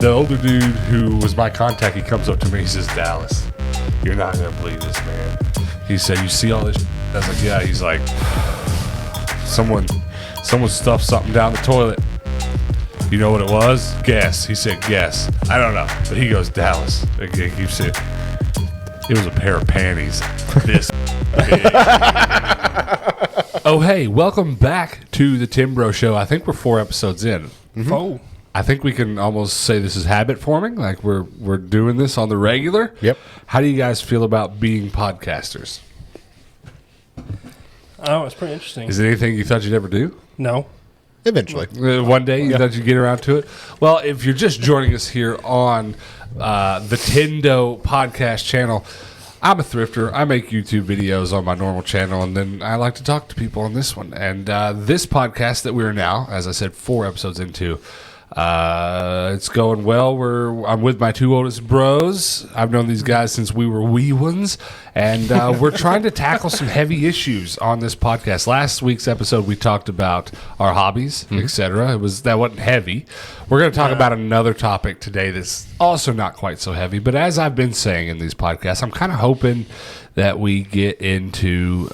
The older dude who was my contact, he comes up to me. He says, "Dallas, you're not gonna believe this, man." He said, "You see all this shit?" I was like, "Yeah." He's like, Someone stuffed something down the toilet. You know what it was? Guess. He said, "Guess." I don't know, but he goes, "Dallas." He keeps it. It was a pair of panties. This big. Oh, hey, welcome back to the Tenbro Show. I think we're 4 episodes in. Mm-hmm. Oh. I think we can almost say this is habit forming. Like we're doing this on the regular. Yep. How do you guys feel about being podcasters? Oh, it's pretty interesting. Is it anything you thought you'd ever do? No. Eventually. One day you thought you'd get around to it? Well, if you're just joining us here on the Tendo podcast channel, I'm a thrifter. I make YouTube videos on my normal channel, and then I like to talk to people on this one. And this podcast that we're now, as I said, 4 episodes into, it's going well. I'm with my 2 oldest bros. I've known these guys since we were wee ones, and we're trying to tackle some heavy issues on this podcast. Last week's episode, we talked about our hobbies, etc. That wasn't heavy. We're going to talk about another topic today that's also not quite so heavy. But as I've been saying in these podcasts, I'm kind of hoping that we get into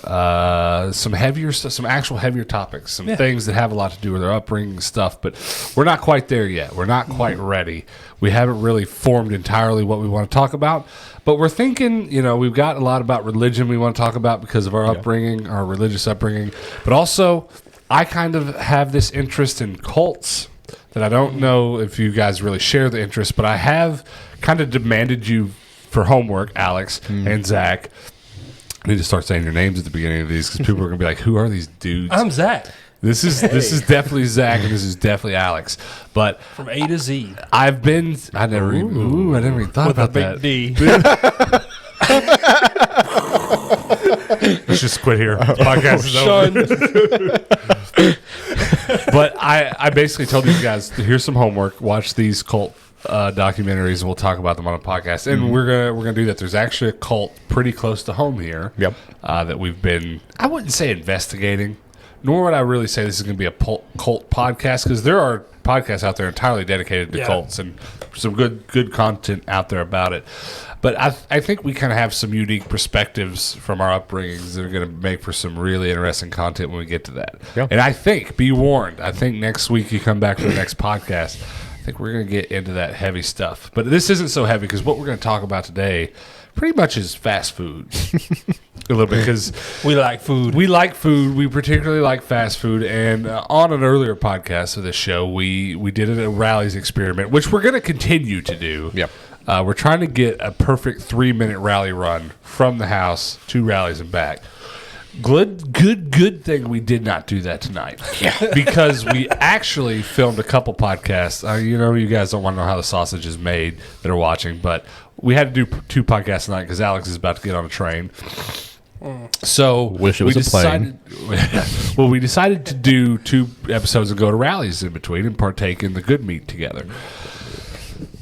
some actual heavier topics, some things that have a lot to do with our upbringing and stuff. But we're not quite there yet. We're not quite ready. We haven't really formed entirely what we want to talk about. But we're thinking, we've got a lot about religion we want to talk about because of our upbringing, our religious upbringing. But also, I kind of have this interest in cults that I don't know if you guys really share the interest, but I have kind of demanded you for homework, Alex and Zach. I need to start saying your names at the beginning of these because people are going to be like, "Who are these dudes?" I'm Zach. This is definitely Zach, and this is definitely Alex. But from A to Z. I never even thought about that. With a big D. Let's just quit here. Podcast is over. But I basically told these guys, here's some homework. Watch these cult documentaries, and we'll talk about them on a podcast. And we're gonna do that. There's actually a cult pretty close to home here. Yep. That we've been, I wouldn't say investigating, nor would I really say this is going to be a cult podcast, because there are podcasts out there entirely dedicated to cults and some good content out there about it. But I think we kind of have some unique perspectives from our upbringings that are going to make for some really interesting content when we get to that. Yeah. And I think, be warned, I think next week you come back for the next podcast, I think we're going to get into that heavy stuff. But this isn't so heavy because what we're going to talk about today pretty much is fast food. A little bit, because we like food. We like food. We particularly like fast food. And on an earlier podcast of this show, we did a rallies experiment, which we're going to continue to do. Yep. We're trying to get a perfect 3-minute rally run from the house to rallies and back. Good thing we did not do that tonight. Yeah. Because we actually filmed a couple podcasts. You guys don't want to know how the sausage is made that are watching, but we had to do 2 podcasts tonight because Alex is about to get on a train. So wish it was a plane. Well, we decided to do 2 episodes and go to rallies in between and partake in the good meat together.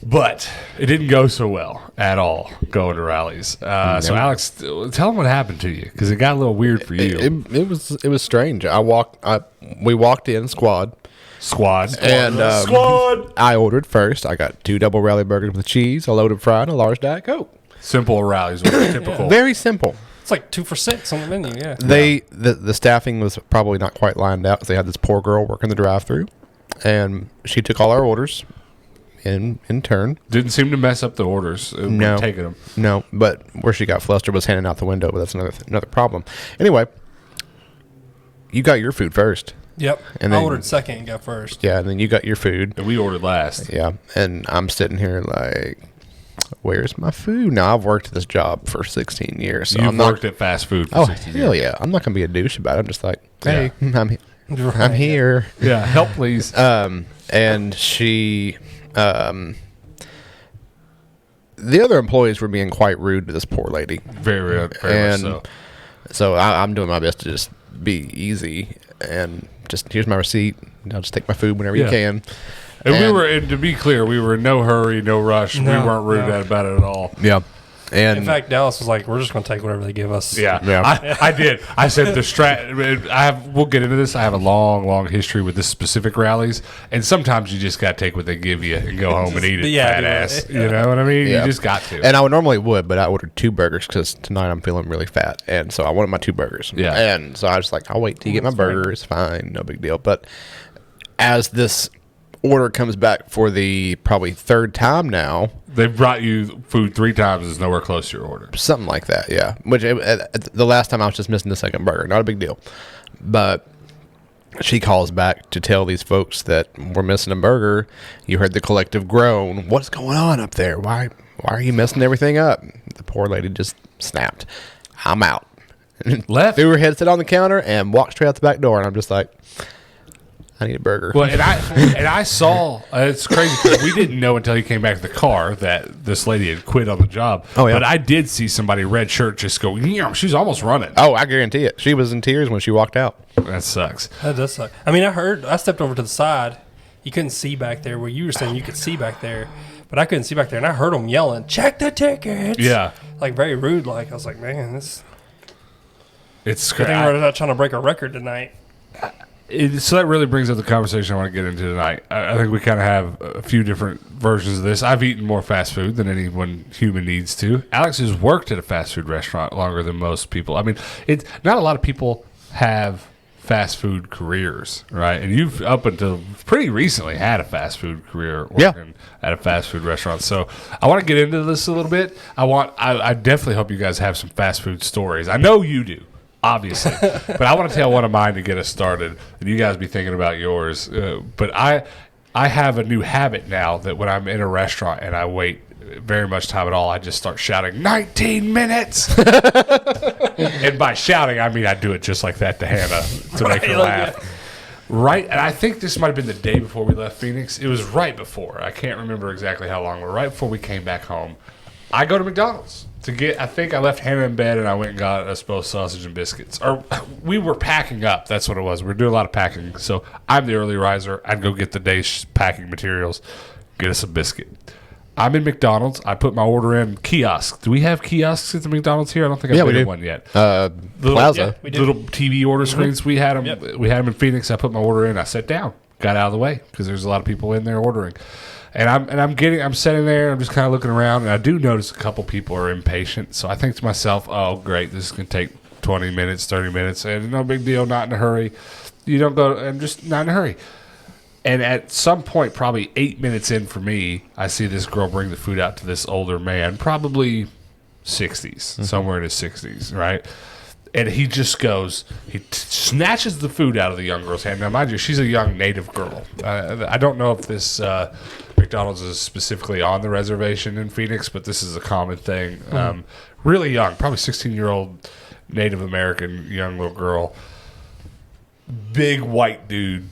But it didn't go so well at all going to rallies. So Alex, tell them what happened to you, because it got a little weird for you. It was strange. We walked in squad. And Squad. I ordered first. I got 2 double rally burgers with cheese, a loaded fry, and a large Diet Coke. Simple rallies, typical. Very simple. It's like 2 for $6 on the menu. Yeah. The staffing was probably not quite lined out because they had this poor girl working the drive-through, and she took all our orders in turn. Didn't seem to mess up the orders. No, taking them. No, but where she got flustered was handing out the window. But that's another problem. Anyway, you got your food first. Yep. And I then, ordered second and got first. Yeah, and then you got your food. And we ordered last. Yeah, and I'm sitting here like, where's my food? Now, I've worked this job for 16 years. So You've worked at fast food for 16 years. Hell yeah. I'm not going to be a douche about it. I'm just like, hey, I'm Right. here. Yeah, help please. And she... the other employees were being quite rude to this poor lady. Very much so. So I'm doing my best to just be easy and just, here's my receipt. I'll just take my food whenever you can. And to be clear, we were in no hurry, no rush. We weren't rude about it at all. Yeah. And In fact, Dallas was like, "We're just going to take whatever they give us." Yeah, Yeah. I did. I said the strat. We'll get into this. I have a long history with this specific rallies, and sometimes you just got to take what they give you and go home and eat it, Yeah, fat do ass. it. You know what I mean? Yeah. You just got to. And I would normally but I ordered 2 burgers because tonight I'm feeling really fat, and so I wanted my 2 burgers. Yeah. And so I was like, I'll wait till you get my burger. It's fine, no big deal. But as this order comes back for the probably 3rd time now, They've brought you food 3 times. Is nowhere close to your order. something like that, yeah. Which the last time I was just missing the 2nd burger, not a big deal. But she calls back to tell these folks that we're missing a burger. You heard the collective groan. What's going on up there? Why are you messing everything up? The poor lady just snapped. I'm out. Left. Threw her headset on the counter and walked straight out the back door. And I'm just like, I need a burger. Well, and I saw it's crazy because we didn't know until he came back to the car that this lady had quit on the job. Oh, yeah. But I did see somebody red shirt just go. She's almost running. Oh, I guarantee it. She was in tears when she walked out. That sucks. That does suck. I mean, I stepped over to the side. You couldn't see back there where you were saying you could see back there, but I couldn't see back there, and I heard them yelling, "Check the tickets!" Yeah, like very rude. Like I was like, man, this. it's Good thing crazy. we're not trying to break a record tonight. So that really brings up the conversation I want to get into tonight. I think we kind of have a few different versions of this. I've eaten more fast food than anyone human needs to. Alex has worked at a fast food restaurant longer than most people. I mean, it's not a lot of people have fast food careers, right? And you've up until pretty recently had a fast food career working at a fast food restaurant. So I want to get into this a little bit. I definitely hope you guys have some fast food stories. I know you do. Obviously, but I want to tell one of mine to get us started, and you guys be thinking about yours. But I have a new habit now that when I'm in a restaurant and I wait very much time at all, I just start shouting 19 minutes. And by shouting, I mean I do it just like that to Hannah to make her laugh. Right, and I think this might have been the day before we left Phoenix. It was right before. I can't remember exactly how long, but right before we came back home, I go to McDonald's to get. I think I left Hannah in bed and I went and got us both sausage and biscuits. Or we were packing up. That's what it was. We were doing a lot of packing. So I'm the early riser. I'd go get the day's packing materials, get us a biscuit. I'm in McDonald's. I put my order in kiosk. Do we have kiosks at the McDonald's here? I don't think I've been in one yet. Plaza. Yeah, we do. Little TV order screens. We had them. Yep. We had them in Phoenix. I put my order in. I sat down. Got out of the way because there's a lot of people in there ordering. And I'm sitting there. I'm just kind of looking around, and I do notice a couple people are impatient. So I think to myself, "Oh, great! This is gonna take 20 minutes, 30 minutes, and no big deal. Not in a hurry. You don't go. I'm just not in a hurry." And at some point, probably 8 minutes in for me, I see this girl bring the food out to this older man, probably 60s, somewhere in his 60s, right? And he just goes, snatches the food out of the young girl's hand. Now, mind you, she's a young native girl. I don't know if this McDonald's is specifically on the reservation in Phoenix, but this is a common thing. Really young, probably 16-year-old Native American young little girl. Big white dude,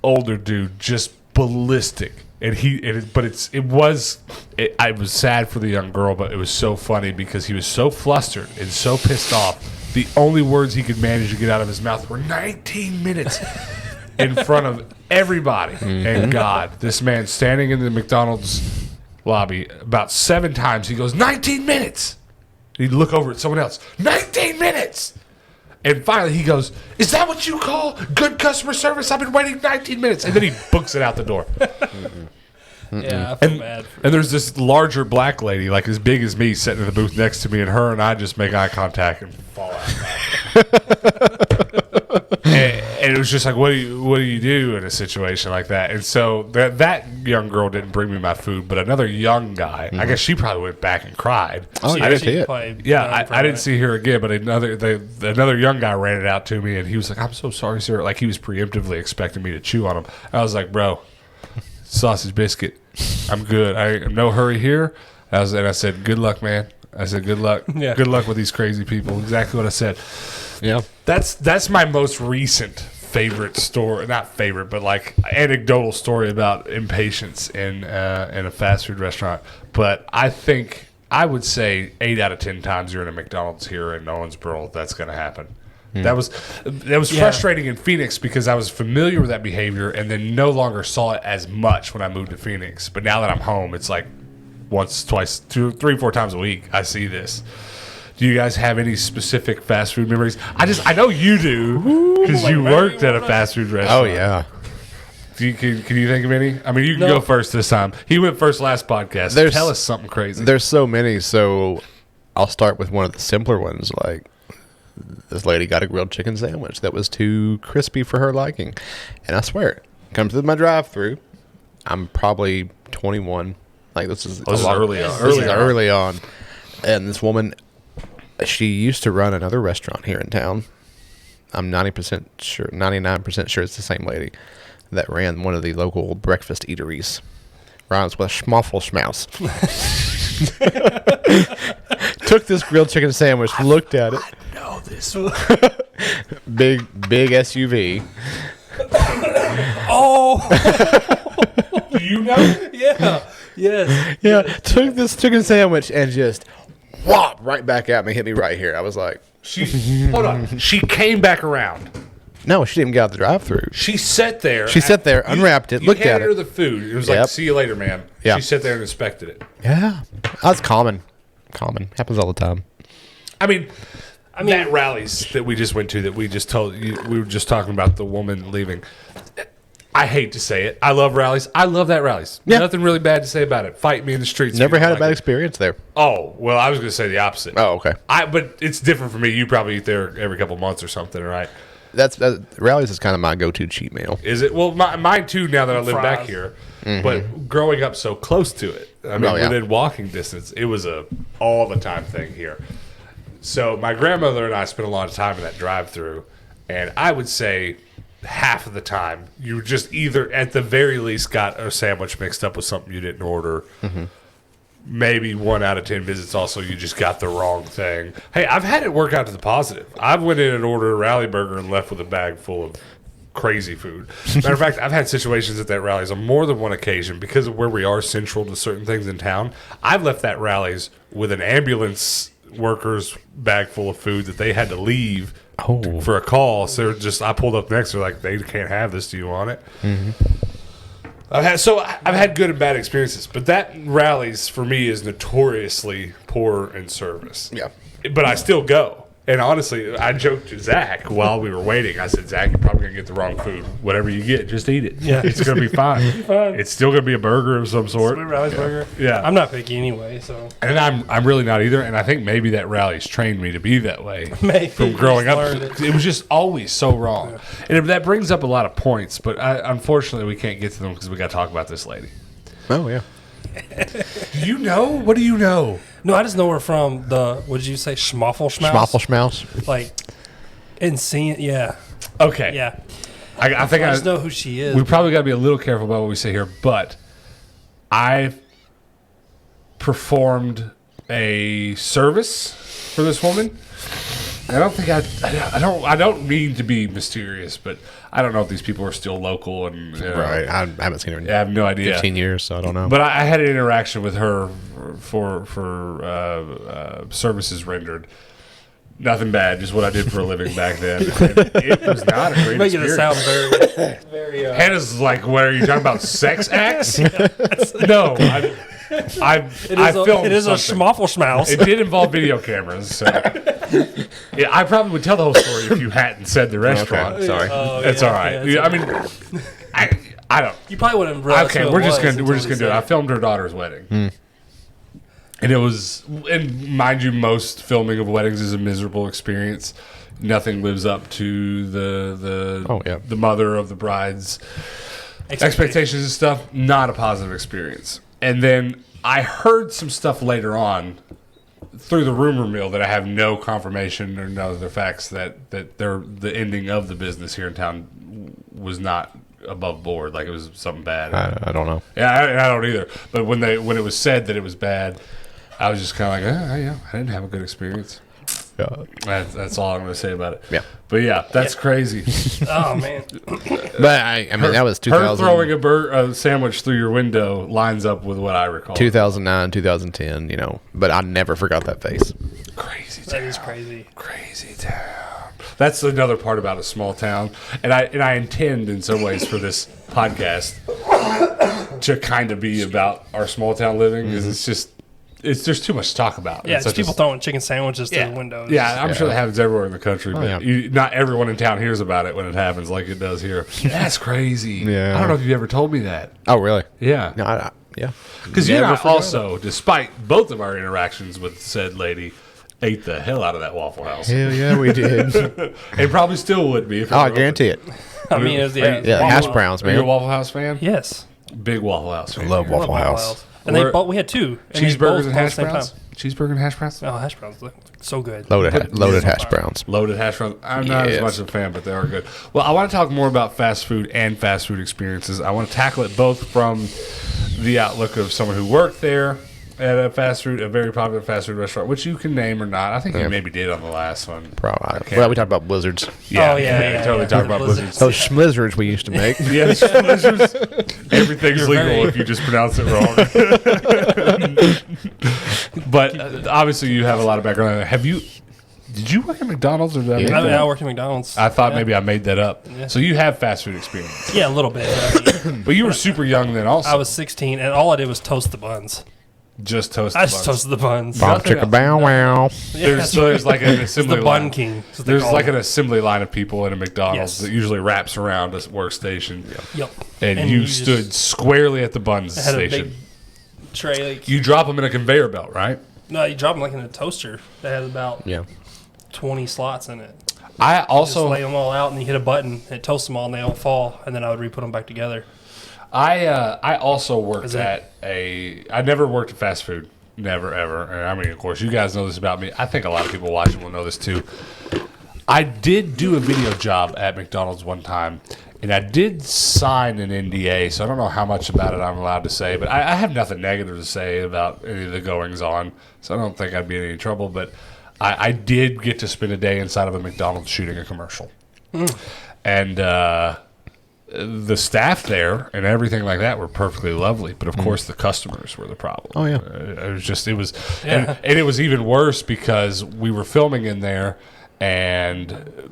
older dude, just ballistic. I was sad for the young girl, but it was so funny because he was so flustered and so pissed off. The only words he could manage to get out of his mouth were 19 minutes in front of everybody. And God, this man standing in the McDonald's lobby about 7 times, he goes, 19 minutes. He'd look over at someone else, 19 minutes. And finally he goes, is that what you call good customer service? I've been waiting 19 minutes. And then he books it out the door. Yeah, I feel bad. And there's this larger black lady, like as big as me, sitting in the booth next to me, and her and I just make eye contact and fall out. and it was just like, what do you do in a situation like that? And so that young girl didn't bring me my food, but another young guy, I guess she probably went back and cried. Oh, See, I didn't she see it. played Yeah, down for I didn't that. see her again, but another young guy ran it out to me, and he was like, I'm so sorry, sir. Like, he was preemptively expecting me to chew on him. I was like, bro, sausage biscuit, I'm good. I'm no hurry here. And I said, good luck, man. I said, good luck. Yeah. Good luck with these crazy people. Exactly what I said. Yeah. That's my most recent favorite story. Not favorite, but like anecdotal story about impatience in a fast food restaurant. But I think I would say 8 out of 10 times you're in a McDonald's here in Owensboro, that's going to happen. That was frustrating in Phoenix because I was familiar with that behavior and then no longer saw it as much when I moved to Phoenix. But now that I'm home, it's like once, twice, 2, 3, 4 times a week. I see this. Do you guys have any specific fast food memories? I know you do because you worked at a fast food restaurant. Oh yeah. Can you think of any? I mean, you can go first this time. He went first last podcast. Tell us something crazy. There's so many, so I'll start with one of the simpler ones. Like, this lady got a grilled chicken sandwich that was too crispy for her liking. And I swear, comes to my drive-thru. I'm probably 21. Like, this is early on. And this woman, she used to run another restaurant here in town. I'm 90% sure, 99% sure it's the same lady that ran one of the local breakfast eateries. Rhymes with schmoffel schmouse. Took this grilled chicken sandwich, looked at it. I know this one. Big SUV. Oh, Do you know? yeah, yes, Yeah, took this chicken sandwich and just whop right back at me, hit me right here. I was like, Hold on. She came back around. no, she didn't even get out the drive-thru. She sat there. She sat there, unwrapped it, looked at handed her it. the food. It was like, Yep. see you later, ma'am. Yeah. She sat there and inspected it. Yeah, that's common. Happens all the time. I mean, that rallies that we just went to, that we just told you, we were just talking about the woman leaving. I hate to say it. I love rallies. I love that rallies. Yeah. Nothing really bad to say about it. Fight me in the streets. if Never you had don't a bad like it. experience there. Oh, well, I was going to say the opposite. Oh, okay. But it's different for me. You probably eat there every couple months or something, right? That's Rallies is kind of my go-to cheat meal. Is it? Well, mine too, now that I live back Fries. here. But growing up so close to it, I mean, Oh, yeah. within walking distance, it was a all-the-time thing here. So my grandmother and I spent a lot of time in that drive-thru, and I would say half of the time you just either, at the very least, got a sandwich mixed up with something you didn't order. Maybe 1 out of 10 visits also you just got the wrong thing. Hey, I've had it work out to the positive. I've went in and ordered a rally burger and left with a bag full of crazy food. Matter of fact, I've had situations at that rallies on more than one occasion because of where we are central to certain things in town. I've left that rallies with an ambulance worker's bag full of food that they had to leave for a call. So I pulled up next. They're like, they can't have this. Do you want it? I've had good and bad experiences, but that rallies for me is notoriously poor in service. Yeah. But I still go. And honestly, I joked to Zach while we were waiting. I said, Zach, you're probably going to get the wrong food. Whatever you get, just eat it. Yeah. It's going to be fine. It's still going to be a burger of some sort. Sweet Rally's burger. Yeah. I'm not picky anyway, so And I'm really not either. And I think maybe that rally's trained me to be that way Maybe. from growing Just up. learned it. It was just always so wrong. Yeah. And that brings up a lot of points, but unfortunately we can't get to them because we got to talk about this lady. Oh, yeah. Do you know? What do you know? no, I just know her from the what did you say, schmoffel schmouse? Schmoffel schmouse. Like, and seeing, yeah, Okay. yeah. I think I just know who she is. we probably got to be a little careful about what we say here, but I performed a service for this woman. I don't think I don't mean to be mysterious, but I don't know if these people are still local and Right. I haven't seen her in I have no idea. 15 years, so I don't know. But I had an interaction with her for services rendered. Nothing bad, just what I did for a living back then. And it was not a great making it experience. sound very. Hannah's like, what are you talking about? Sex acts? No, I filmed. It is something. a schmoffel schmouse. It did involve video cameras. So. Yeah, I probably would tell the whole story if you hadn't said the restaurant. Okay, sorry. Oh, It's yeah, all right. yeah, I mean, I don't. you probably wouldn't. realize Okay, who it we're just was gonna until do it. I said filmed her daughter's wedding, and it was. And mind you, most filming of weddings is a miserable experience. Nothing lives up to the mother of the bride's expectations and stuff. Not a positive experience. And then I heard some stuff later on through the rumor mill that I have no confirmation or no other facts that the ending of the business here in town was not above board. Like it was something bad. I don't know. Yeah, I don't either. But when it was said that it was bad, I was just kind of like, yeah, I didn't have a good experience. Yeah. That's all I'm going to say about it. Yeah. But yeah, that's crazy. Oh man, But I mean, that was Her throwing a sandwich through your window lines up with what I recall. 2009, 2010, you know. But I never forgot that face. Crazy that town. is crazy. Crazy town. That's another part about a small town, and I intend in some ways for this podcast to kind of be about our small town living because there's too much to talk about. Yeah, it's people throwing chicken sandwiches through the windows. Yeah, I'm sure that happens everywhere in the country, but yeah. not everyone in town hears about it when it happens like it does here. That's crazy. Yeah. I don't know if you ever told me that. Oh, really? Yeah. No, yeah. Because you and I Never forgot also, despite both of our interactions with said lady, ate the hell out of that Waffle House. Hell yeah, we did. It probably still would be. If it Oh, I were guarantee it. I mean, it was, yeah, Yeah, Waffle hash House. browns, Are you a man. Waffle House fan? Yes. Big Waffle House fan. Love Love Waffle House. And we had two. And they Cheeseburgers both and were at hash the same browns? time. Cheeseburger and hash browns? Oh, hash browns look so good. Loaded hash browns. Loaded hash browns. I'm not as Yes. much of a fan, but they are good. Well, I want to talk more about fast food and fast food experiences. I want to tackle it both from the outlook of someone who worked there at a very popular fast food restaurant, which you can name or not. I think you maybe did on the last one. Probably. Well, we talked about blizzards. Yeah, Oh, yeah, totally yeah. talk about Blizzards. blizzards. Those schmizzards we used to make. Yes, blizzards. Everything's You're legal very- if you just pronounce it wrong. But obviously, you have a lot of background. Did you work at McDonald's or did I make I mean, that I up? worked at McDonald's. I thought maybe I made that up. Yeah. So you have fast food experience, Yeah, a little bit. but you were super young then. Also, I was 16, and all I did was toast the buns. just toast. I the just buns. toasted the buns. Bomb Nothing chicka bow wow. There's like an It's assembly the line. bun king. That's what they There's call like it. an assembly line of people in a McDonald's Yes. that usually wraps around a workstation. Yep. And you just stood squarely at the buns had a station. big tray. Like, You drop them in a conveyor belt, right? no, you drop them like in a toaster that has about Yeah. 20 slots in it. I Just also lay them all out, and you hit a button, and it toasts them all, and they all fall, and then I would re-put them back together. I also worked Is it- I never worked at fast food. Never, ever. And I mean, of course, you guys know this about me. I think a lot of people watching will know this too. I did do a video job at McDonald's one time, and I did sign an NDA, so I don't know how much about it I'm allowed to say, but I have nothing negative to say about any of the goings on, so I don't think I'd be in any trouble, but I did get to spend a day inside of a McDonald's shooting a commercial. And the staff there and everything like that were perfectly lovely, but of course the customers were the problem. Oh, yeah. And it was even worse because we were filming in there, and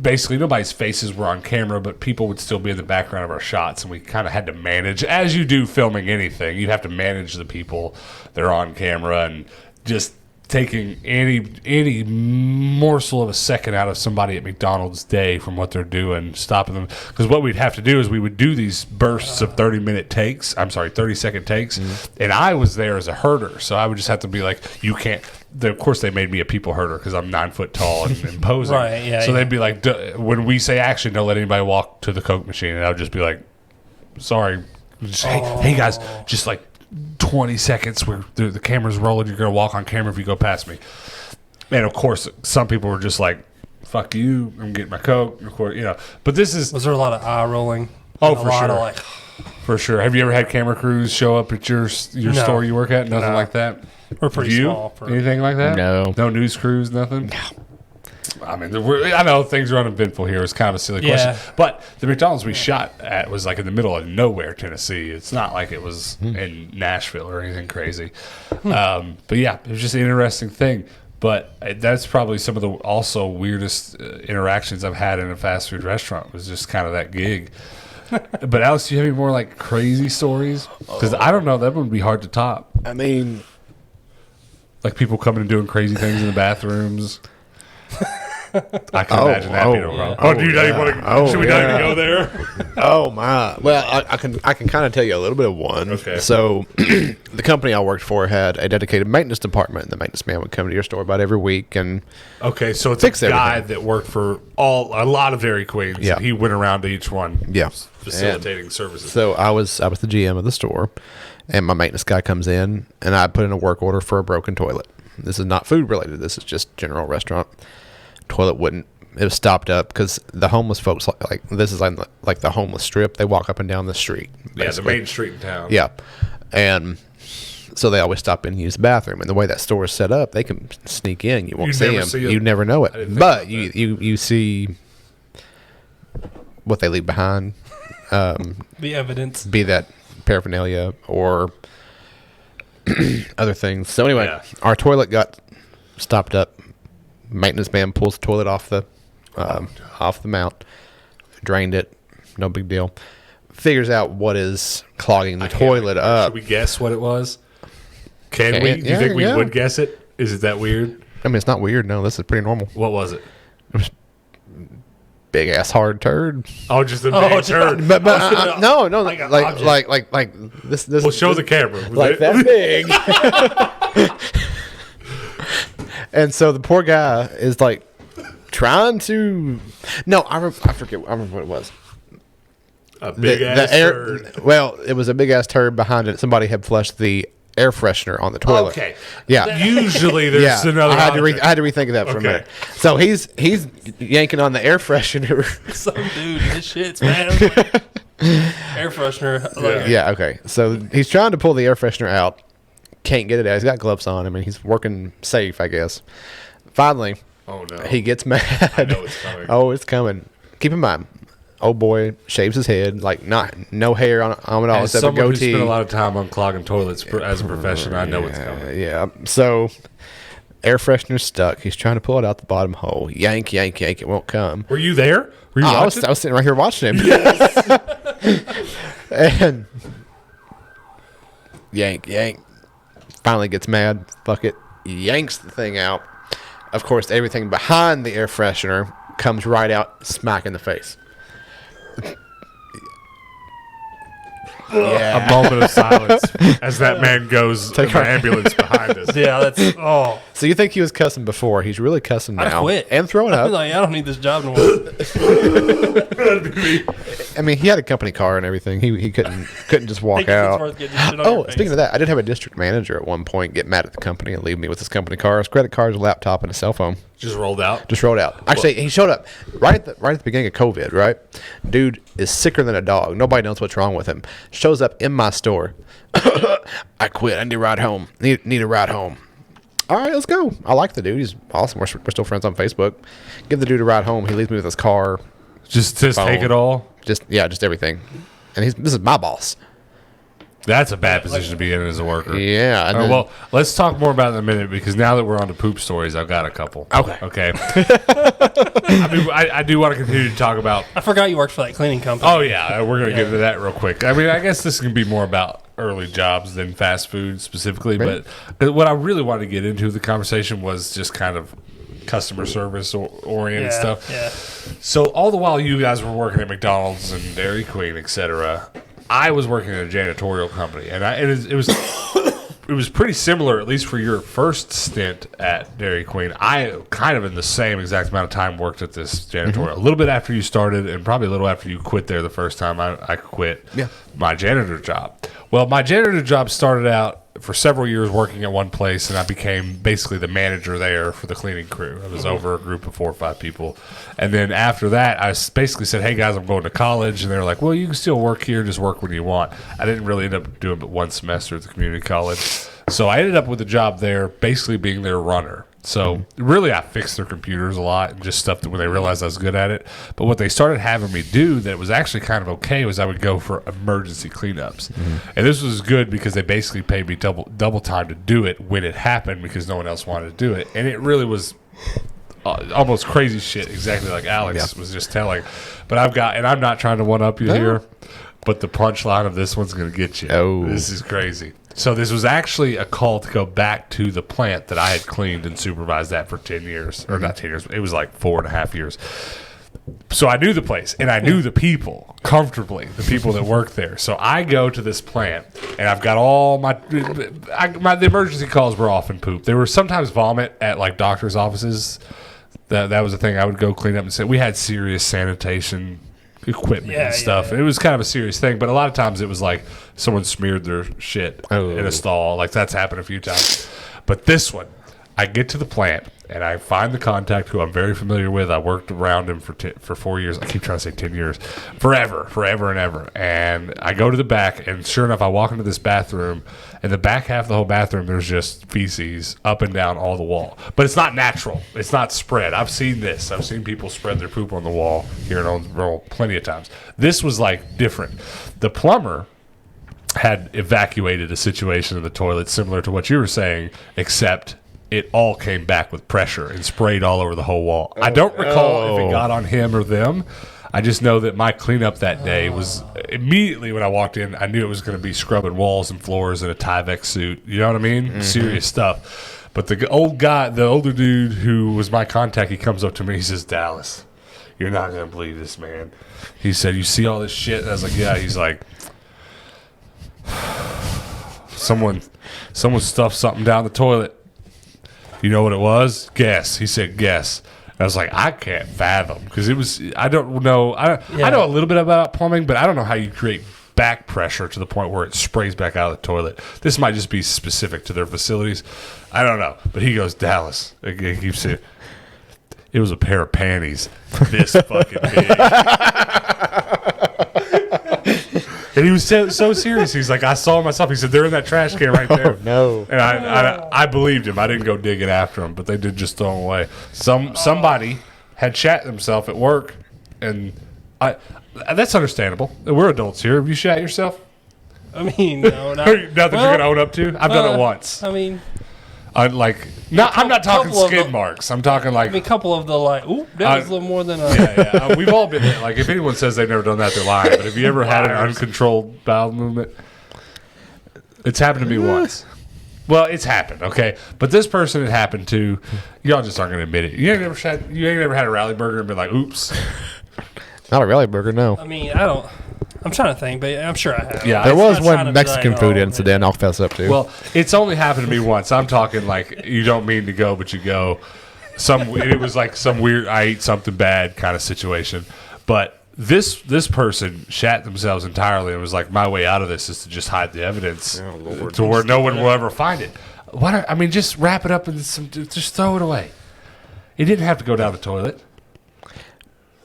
basically nobody's faces were on camera, but people would still be in the background of our shots, and we kind of had to manage, as you do filming anything, you have to manage the people that are on camera, and just taking any morsel of a second out of somebody at McDonald's day from what they're doing, stopping them. Because what we'd have to do is we would do these bursts of 30-second takes, and I was there as a herder, so I would just have to be like, you can't. Of course, they made me a people herder because I'm 9 foot tall and imposing. Right, yeah, so yeah. they'd be like, when we say action, don't let anybody walk to the Coke machine, and I would just be like, sorry, just, hey guys, just like 20 seconds where the camera's rolling, you're gonna walk on camera if you go past me. And of course some people were just like, fuck you, I'm getting my Coke, of course, but this is Was there a lot of eye rolling? Oh, And a for lot of, sure. like, for sure. Have you ever had camera crews show up at your store you work at? Nothing No. like that? we're pretty you? small. Anything like that? No news crews, nothing. I mean, I know things are uneventful here. It's kind of a silly question, Yeah. but the McDonald's we shot at was like in the middle of nowhere, Tennessee. It's not like it was in Nashville or anything crazy. But yeah, it was just an interesting thing. But that's probably some of the also weirdest interactions I've had in a fast food restaurant. Was just kind of that gig. But Alex, do you have any more like crazy stories? Because I don't know, that would be hard to top. I mean, Like people coming and doing crazy things in the bathrooms. I can imagine that being a problem. oh, Do you not even want to? oh, should we not even yeah. go there? oh my. Well, I can kind of tell you a little bit of one. Okay. So, the company I worked for had a dedicated maintenance department, and the maintenance man would come to your store about every week, and Okay, so it's Fix a guy everything. that worked for a lot of Dairy Queens. Yeah. He went around to each one. Yeah. Facilitating services. so I was the GM of the store, and my maintenance guy comes in, and I put in a work order for a broken toilet. This is not food related. This is just general restaurant. Toilet wouldn't. It was stopped up because the homeless folks like this is like the homeless strip. They walk up and down the street. Yeah, the basically. main street in town. Yeah, and so they always stop in and use the bathroom. And the way that store is set up, they can sneak in. You won't You'd see never them. see 'em. You never know I didn't it. think But about you see what they leave behind. the evidence. Be that paraphernalia or other things. So anyway, Yeah. our toilet got stopped up. Maintenance man pulls the toilet off the off the mount, drained it, no big deal. Figures out what is clogging the toilet up. Should we guess what it was? Can we? Do you Yeah, think we yeah. would guess it? Is it that weird? I mean, it's not weird. No, this is pretty normal. What was it? Big ass hard turd. Oh, just a big turd. But no, Like an like this. Well, show the camera. Like that big. And so the poor guy is like trying to. No, I forget. I remember what it was. A big ass turd. Well, it was a big ass turd behind it. Somebody had flushed the air freshener on the toilet. Okay. Yeah. Usually there's another. I had to rethink of that for a minute. So he's yanking on the air freshener. Some dude, this shit's man. Air freshener. Like, Yeah. Okay. So he's trying to pull the air freshener out. Can't get it out. He's got gloves on. I mean, he's working safe, I guess. Finally, Oh no. he gets mad. I know it's coming. Oh, it's coming. Keep in mind, old boy shaves his head, like no hair on it all, As except a someone who goatee. spent a lot of time unclogging toilets as a profession, I know it's coming. Yeah. So air freshener's stuck. He's trying to pull it out the bottom hole. Yank, yank, yank. It won't come. Were you there? Were you I was watching? sitting right here watching him. And yank, yank. Finally gets mad. Fuck it. Yanks the thing out. Of course, everything behind the air freshener comes right out, smack in the face. A moment of silence as that man goes to the ambulance behind us. yeah, that's So you think he was cussing before? He's really cussing I'd now. quit And throwing I'd be up. like, I don't need this job no more. I mean, he had a company car and everything. He couldn't just walk Think it's out. worth getting shit on Oh, your face. speaking of that, I did have a district manager at one point get mad at the company and leave me with his company car, his credit cards, a laptop, and a cell phone. Just rolled out. Just rolled out. Actually, he showed up right at the beginning of COVID. Right, dude is sicker than a dog. Nobody knows what's wrong with him. Shows up in my store. I quit. I need a ride home. Need a ride home. All right, let's go. I like the dude. He's awesome. We're still friends on Facebook. Give the dude a ride home. He leaves me with his car. Just phone. take it all. Just everything. And this is my boss. That's a bad position to be in as a worker. Yeah. And then- Well, let's talk more about it in a minute because now that we're on to poop stories, I've got a couple. Okay. Okay. I mean, I do want to continue to talk about. I forgot you worked for that cleaning company. Oh yeah, we're gonna get into that real quick. I mean, I guess this can be more about early jobs than fast food specifically, Right. but what I really wanted to get into the conversation was just kind of customer service oriented stuff. Yeah. So all the while you guys were working at McDonald's and Dairy Queen, etc., I was working at a janitorial company, and it was it was pretty similar, at least for your first stint at Dairy Queen. I kind of in the same exact amount of time worked at this janitorial. A little bit after you started, and probably a little after you quit there the first time I quit my janitor job. Well, my janitor job started out for several years working at one place, and I became basically the manager there for the cleaning crew. I was over a group of 4 or 5 people. And then after that, I basically said, hey, guys, I'm going to college. And they were like, well, you can still work here. Just work when you want. I didn't really end up doing but one semester at the community college. So I ended up with a job there, basically being their runner. So really, I fixed their computers a lot and just stuff that when they realized I was good at it. But what they started having me do that was actually kind of okay was I would go for emergency cleanups. And this was good because they basically paid me double time to do it when it happened because no one else wanted to do it. And it really was almost crazy shit, exactly like Alex was just telling. But I'm not trying to one-up you here, but the punchline of this one's going to get you. Oh. This is crazy. So this was actually a call to go back to the plant that I had cleaned and supervised that for 10 years. Or not 10 years. It was like 4.5 years. So I knew the place, and I knew the people comfortably, the people that worked there. So I go to this plant, and I've got all the emergency calls were often poop. There were sometimes vomit at, like, doctor's offices. That was the thing I would go clean up and say. We had serious sanitation equipment and stuff. It was kind of a serious thing, but a lot of times it was like someone smeared their shit in a stall. Like that's happened a few times. But this one, I get to the plant and I find the contact who I'm very familiar with. I worked around him for 4 years. I keep trying to say 10 years. Forever and ever. And I go to the back, and sure enough, I walk into this bathroom. In the back half of the whole bathroom, there's just feces up and down all the wall. But it's not natural. It's not spread. I've seen this. I've seen people spread their poop on the wall here in Owensboro plenty of times. This was like different. The plumber had evacuated a situation in the toilet similar to what you were saying, except it all came back with pressure and sprayed all over the whole wall. I don't recall if it got on him or them. I just know that my cleanup that day was immediately when I walked in, I knew it was going to be scrubbing walls and floors in a Tyvek suit. You know what I mean? Serious stuff. But the older dude who was my contact, he comes up to me. He says, "Dallas, you're not going to believe this, man." He said, "You see all this shit?" And I was like, "Yeah." He's like, Someone stuffed something down the toilet. You know what it was? Guess. He said, "Guess." I was like, I can't fathom because it was. I don't know. I know a little bit about plumbing, but I don't know how you create back pressure to the point where it sprays back out of the toilet. This might just be specific to their facilities. I don't know. But he goes, "Dallas." He keeps saying, "It was a pair of panties this fucking big." And he was so serious. He's like, "I saw myself." He said, "They're in that trash can right there." Oh, no. And I believed him. I didn't go digging after him, but they did just throw them away. Somebody had shat themselves at work, and that's understandable. We're adults here. Have you shat yourself? I mean, no, not, Nothing you're gonna own up to. I've done it once. I mean, I'm not talking skid marks. I'm talking like a couple of the ooh, that was a little more than a. Yeah. We've all been there. Like, if anyone says they've never done that, they're lying. But have you ever had an uncontrolled bowel movement? It's happened to me once. Well, it's happened, okay? But this person it happened to, y'all just aren't going to admit it. You ain't never had a rally burger and been like, "Oops." Not a rally burger, no. I mean, I don't. I'm trying to think, but I'm sure I have. Yeah, There was I'm not trying one to Mexican be food like, incident I'll fess up to. Well, it's only happened to me once. I'm talking like you don't mean to go, but you go. It was like some weird I ate something bad kind of situation. But this person shat themselves entirely and was like, "My way out of this is to just hide the evidence to where no one will ever find it." Just wrap it up and just throw it away. It didn't have to go down the toilet.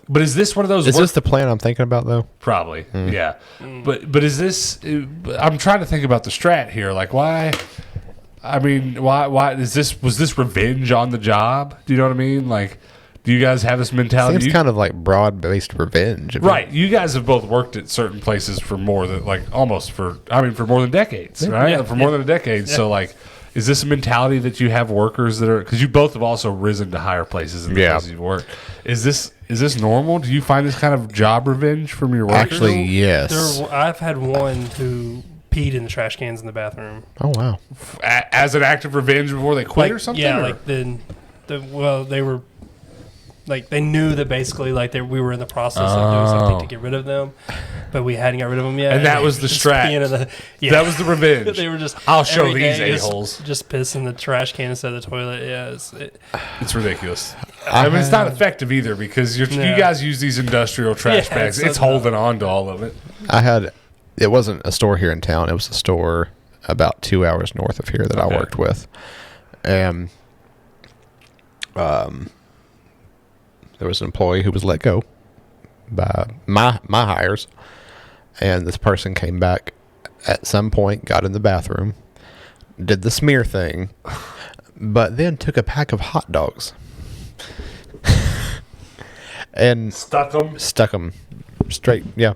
But is this one of those? Is this the plan I'm thinking about, though? Probably, yeah. But is this? I'm trying to think about the strat here. Like, why? I mean, why is this? Was this revenge on the job? Do you know what I mean? Like, do you guys have this mentality? Seems kind of like broad-based revenge. Right. You guys have both worked at certain places for more than for more than decades, right? Yeah. For more than a decade. Yeah. So, like, is this a mentality that you have workers that are? Because you both have also risen to higher places in the places you've worked. Is this normal? Do you find this kind of job revenge from your workers? Actually, yes. I've had one who peed in the trash cans in the bathroom. Oh, wow. As an act of revenge before they quit or something? Yeah, or? like they were. Like, they knew that basically, like, we were in the process of doing something to get rid of them, but we hadn't got rid of them yet. And that was the strat. That was the revenge. They were just, I'll show these a-holes. Just piss in the trash can instead of the toilet. Yeah, it's ridiculous. I mean, it's not effective either because you guys use these industrial trash bags. It's holding on to all of it. It wasn't a store here in town. It was a store about 2 hours north of here that I worked with. And there was an employee who was let go by my hires, and this person came back at some point, got in the bathroom, did the smear thing, but then took a pack of hot dogs and stuck them straight. Yeah,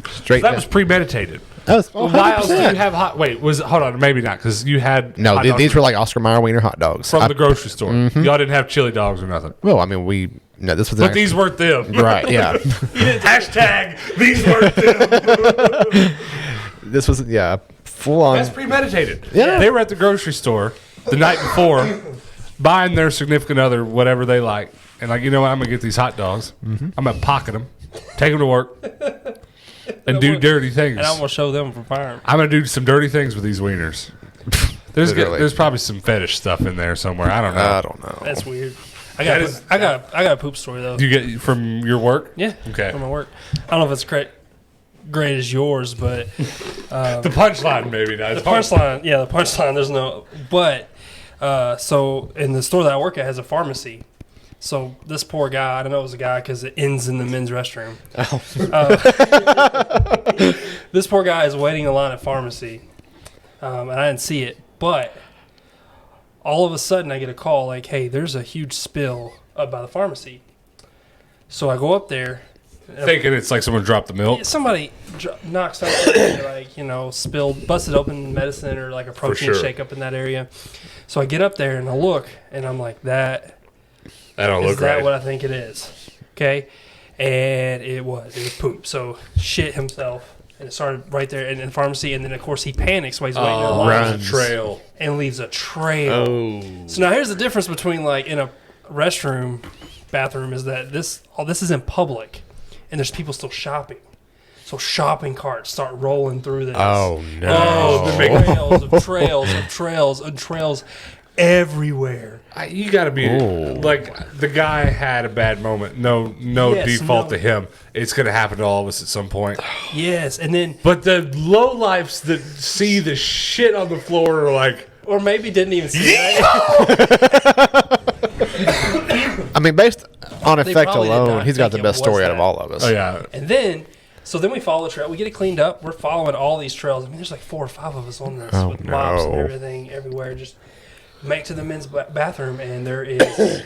straight. That was premeditated. Why else did you have hot? Wait, hold on, maybe not because you had these were like Oscar Mayer wiener hot dogs from the grocery store. Mm-hmm. Y'all didn't have chili dogs or nothing. Well, I mean this was. But these weren't them, right? Yeah. Hashtag these weren't them. This was full on. That's premeditated. Yeah, they were at the grocery store the night before, buying their significant other whatever they like, and like, you know what? I'm gonna get these hot dogs. Mm-hmm. I'm gonna pocket them, take them to work. And do dirty things. And I'm going to show them from fire. I'm going to do some dirty things with these wieners. There's probably some fetish stuff in there somewhere. I don't know. That's weird. I got a poop story, though. You get from your work? Yeah. Okay. From my work. I don't know if it's great as yours, but... the punchline, maybe not. The punchline, there's no... But, so, in the store that I work at has a pharmacy. So this poor guy, I don't know it was a guy because it ends in the men's restroom. This poor guy is waiting in line at pharmacy, and I didn't see it. But all of a sudden, I get a call like, "Hey, there's a huge spill up by the pharmacy." So I go up there, Thinking it's like someone dropped the milk. Somebody knocked something, like, spilled, busted open medicine or like a protein sure. shake up in that area. So I get up there and I look and I'm like, that don't is look that right. what I think it is? Okay. And it was poop. So shit himself. And it started right there in the pharmacy. And then, of course, he panics while he's waiting in line. Runs. Trail. And leaves a trail. Oh. So now here's the difference between, like, in a restroom, bathroom, is that this is in public. And there's people still shopping. So shopping carts start rolling through this. Oh, no. Oh, trails of trails everywhere. You got to be like the guy had a bad moment. No default to him. It's going to happen to all of us at some point. Yes, and then But the low lifes that see the shit on the floor are like, or maybe didn't even see it. I mean, based on They effect probably did alone, not he's got the think best it story was out of that. all of us. oh yeah, And then we follow the trail. We get it cleaned up. We're following all these trails. I mean, there's like 4 or 5 of us on this with mops and everything everywhere. Just make to the men's bathroom, and there is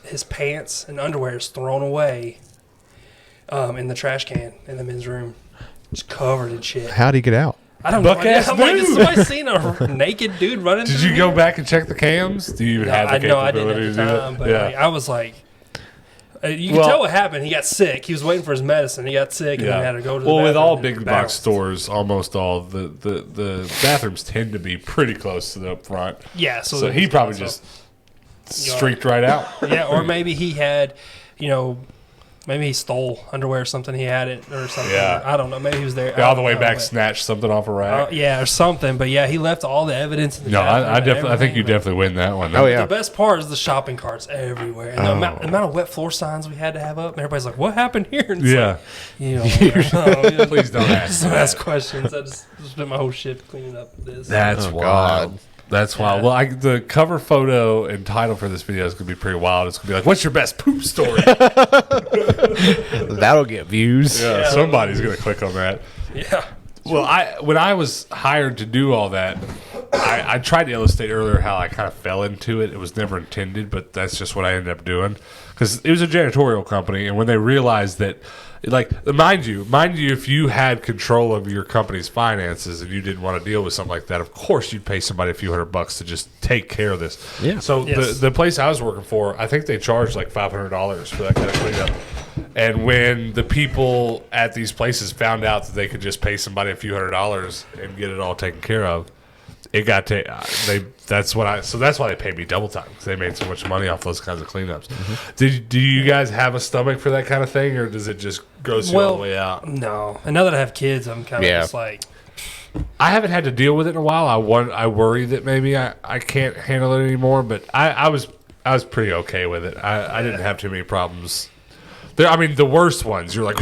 his pants and underwear is thrown away in the trash can in the men's room, just covered in shit. How'd he get out? I don't know. Buck-ass I'm like, has dude. somebody seen a naked dude running? Did through you go here? back and check the cams? Do you even have the I know I capability didn't to at do the that? time, but Yeah. like, I was like, you can tell what happened. He got sick. He was waiting for his medicine. He got sick and then had to go to the Well, with bathroom all and big bounce. box stores, almost all the bathrooms tend to be pretty close to the up front. Yeah, So he probably just streaked right out. Yeah, or maybe he had, maybe he stole underwear or something. He had it or something. Yeah. I don't know. Maybe he was there. All the way back, snatched something off a rack. Yeah, or something. But yeah, he left all the evidence in the No, bathroom I and definitely. I think you everything, definitely win that one. Oh, yeah. The best part is the shopping carts everywhere, and the amount of wet floor signs we had to have up. And everybody's like, "What happened here?" And it's Yeah. like, Please don't ask. Don't ask questions. I just spent my whole shift cleaning up this. That's Oh, wild. God. That's wild. Well, the cover photo and title for this video is going to be pretty wild. It's going to be like, "What's your best poop story?" That'll get views. Yeah, somebody's going to click on that. Yeah. Well, when I was hired to do all that, I tried to illustrate earlier how I kind of fell into it. It was never intended, but that's just what I ended up doing because it was a janitorial company, and when they realized that, like, mind you, if you had control of your company's finances and you didn't want to deal with something like that, of course you'd pay somebody a few $100 to just take care of this. Yeah. So Yes. the place I was working for, I think they charged like $500 for that kind of cleanup. And when the people at these places found out that they could just pay somebody a few $100s and get it all taken care of, it got that's why they paid me double time because they made so much money off those kinds of cleanups. Do you guys have a stomach for that kind of thing, or does it just gross you all the way out? No. And now that I have kids, I'm kind of just like, I haven't had to deal with it in a while. I worry that maybe I can't handle it anymore, but I was pretty okay with it. I didn't have too many problems. I mean, the worst ones, you're like,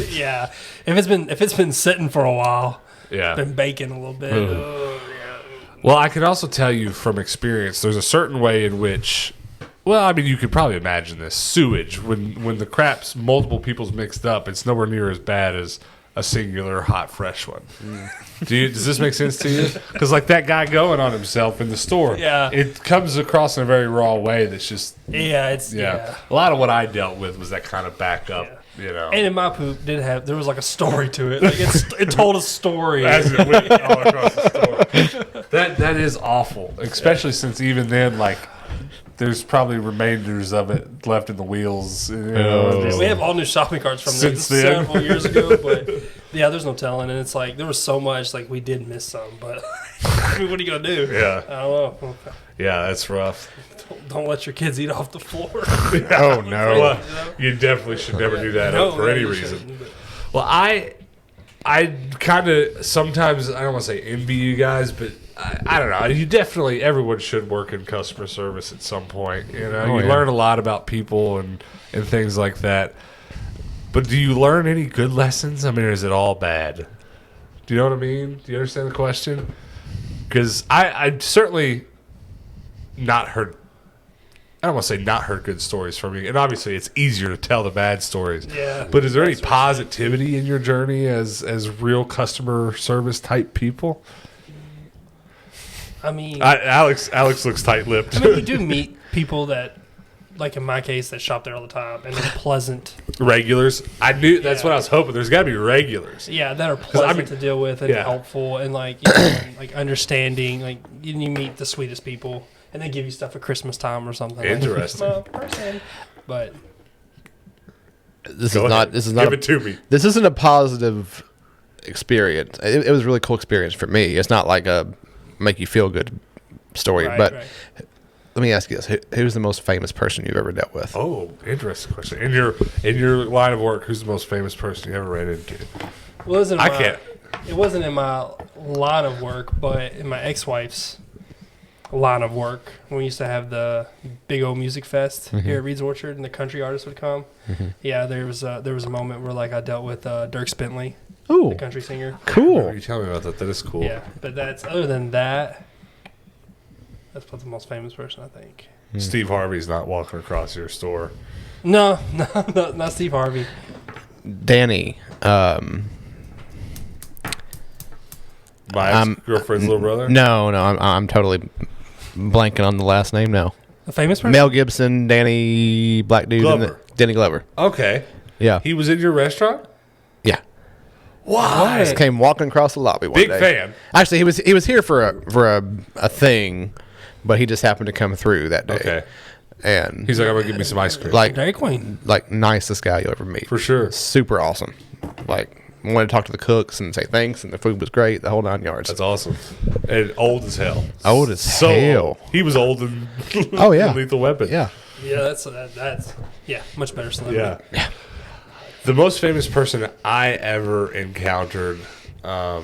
yeah. If it's been sitting for a while, yeah. been baking a little bit. Oh, yeah. Well, I can also tell you from experience, there's a certain way in which, well, I mean, you could probably imagine this. Sewage, when the crap's multiple people's mixed up, it's nowhere near as bad as a singular hot, fresh one. Does this make sense to you? Because like that guy going on himself in the store, Yeah. it comes across in a very raw way that's just, Yeah, it's yeah. A lot of what I dealt with was that kind of backup, you know. And in my poop there was like a story to it. Like it told a story. As it went all across the store. That is awful, especially since even then, like, there's probably remainders of it left in the wheels. You know, We have all new shopping carts from there Since then. several years ago, but yeah, there's no telling. And it's like there was so much, like we did miss some, but I mean, what are you gonna do? Yeah. I don't know. Yeah, that's rough. Don't let your kids eat off the floor. Oh, no. Well, you definitely should never do that for any you reason. shouldn't, but- Well, I kind of sometimes, I don't want to say envy you guys, but I don't know. You definitely, everyone should work in customer service at some point. You know, you learn a lot about people and things like that. But do you learn any good lessons? I mean, or is it all bad? Do you know what I mean? Do you understand the question? Because I certainly not heard. I don't want to say not heard good stories from you, and obviously it's easier to tell the bad stories. Yeah. But is there any positivity in your journey as real customer service type people? I mean, Alex looks tight-lipped. you do meet people that like in my case, that shop there all the time and they're pleasant. Regulars. I knew that's what I was hoping. There's got to be regulars. Yeah, that are pleasant to deal with and helpful and like you know, like understanding. Like you meet the sweetest people and they give you stuff at Christmas time or something. Interesting. Like, person. But this is not. Give it to me. This isn't a positive experience. It was a really cool experience for me. It's not like a make you feel good story, but. Right. Let me ask you this: who's the most famous person you've ever dealt with? Oh, interesting question. In your line of work, who's the most famous person you ever ran into? Well, it wasn't in my line of work, but in my ex-wife's line of work. When we used to have the big old music fest here at Reed's Orchard, and the country artists would come. Yeah, there was a moment where like I dealt with Dirk Bentley, the country singer. Cool. You tell me about that. That is cool. Yeah, but other than that. That's probably the most famous person, I think. Steve Harvey's not walking across your store. No, not Steve Harvey. Danny. My ex-girlfriend's little brother? No, I'm totally blanking on the last name now. A famous person? Mel Gibson, Danny, black dude. Glover. Danny Glover. Okay. Yeah. He was in your restaurant? Yeah. Why? Just came walking across the lobby one Big day. fan. Actually, he was here for a thing. But he just happened to come through that day. Okay. And he's like, I'm going to give me some ice cream. Like, Dairy Queen. Like, nicest guy you'll ever meet. For sure. Super awesome. Like, wanted to talk to the cooks and say thanks, and the food was great, the whole 9 yards. That's awesome. And old as hell. Old as hell. Old. He was old and Lethal Weapon. Yeah. Yeah, that's much better celebrity. Yeah. The most famous person I ever encountered on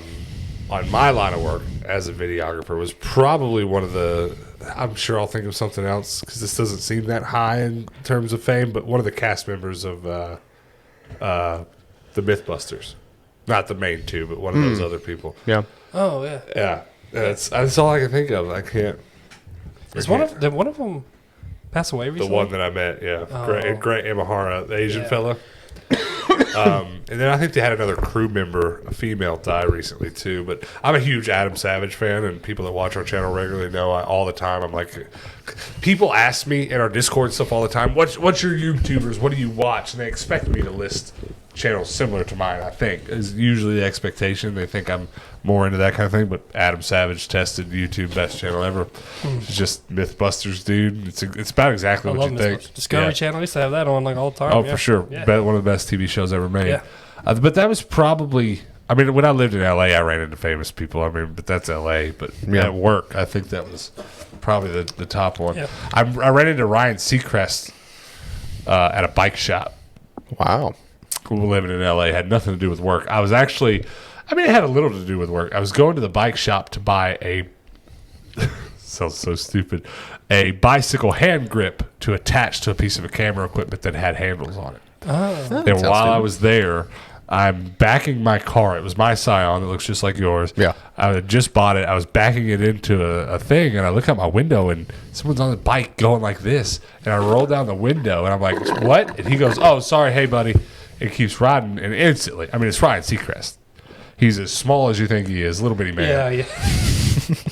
my line of work as a videographer was probably one of the, I'm sure I'll think of something else because this doesn't seem that high in terms of fame, but one of the cast members of the Mythbusters. Not the main two, but one of those other people. Yeah. Oh, yeah. Yeah. That's all I can think of. I can't. Did one of them pass away recently? The one that I met, yeah. Oh. Great Imahara, the Asian fella. And then I think they had another crew member, a female, die recently too. But I'm a huge Adam Savage fan, and people that watch our channel regularly know all the time. I'm like, people ask me in our Discord stuff all the time, what's your YouTubers? What do you watch? And they expect me to list channels similar to mine, I think, is usually the expectation. They think I'm more into that kind of thing, but Adam Savage tested YouTube best channel ever. It's just Mythbusters, dude. It's about exactly what you think. Discovery Channel used to have that on like all the time. Oh, for sure. Yeah. One of the best TV shows ever made. Yeah. But that was probably, I mean, when I lived in LA, I ran into famous people. I mean, but that's LA. But at work, I think that was probably the top one. Yeah. I ran into Ryan Seacrest at a bike shop. Wow. Living in LA had nothing to do with work. I was actually, I mean, it had a little to do with work. I was going to the bike shop to buy a, sounds so stupid, a bicycle hand grip to attach to a piece of camera equipment that had handles on it. Oh. And while I was there, I'm backing my car. It was my Scion that looks just like yours. Yeah. I had just bought it. I was backing it into a thing, and I look out my window, and someone's on the bike going like this. And I roll down the window, and I'm like, what? And he goes, oh, sorry, hey, buddy. It keeps riding, and instantly, I mean, it's Ryan Seacrest. He's as small as you think he is, little bitty man. Yeah.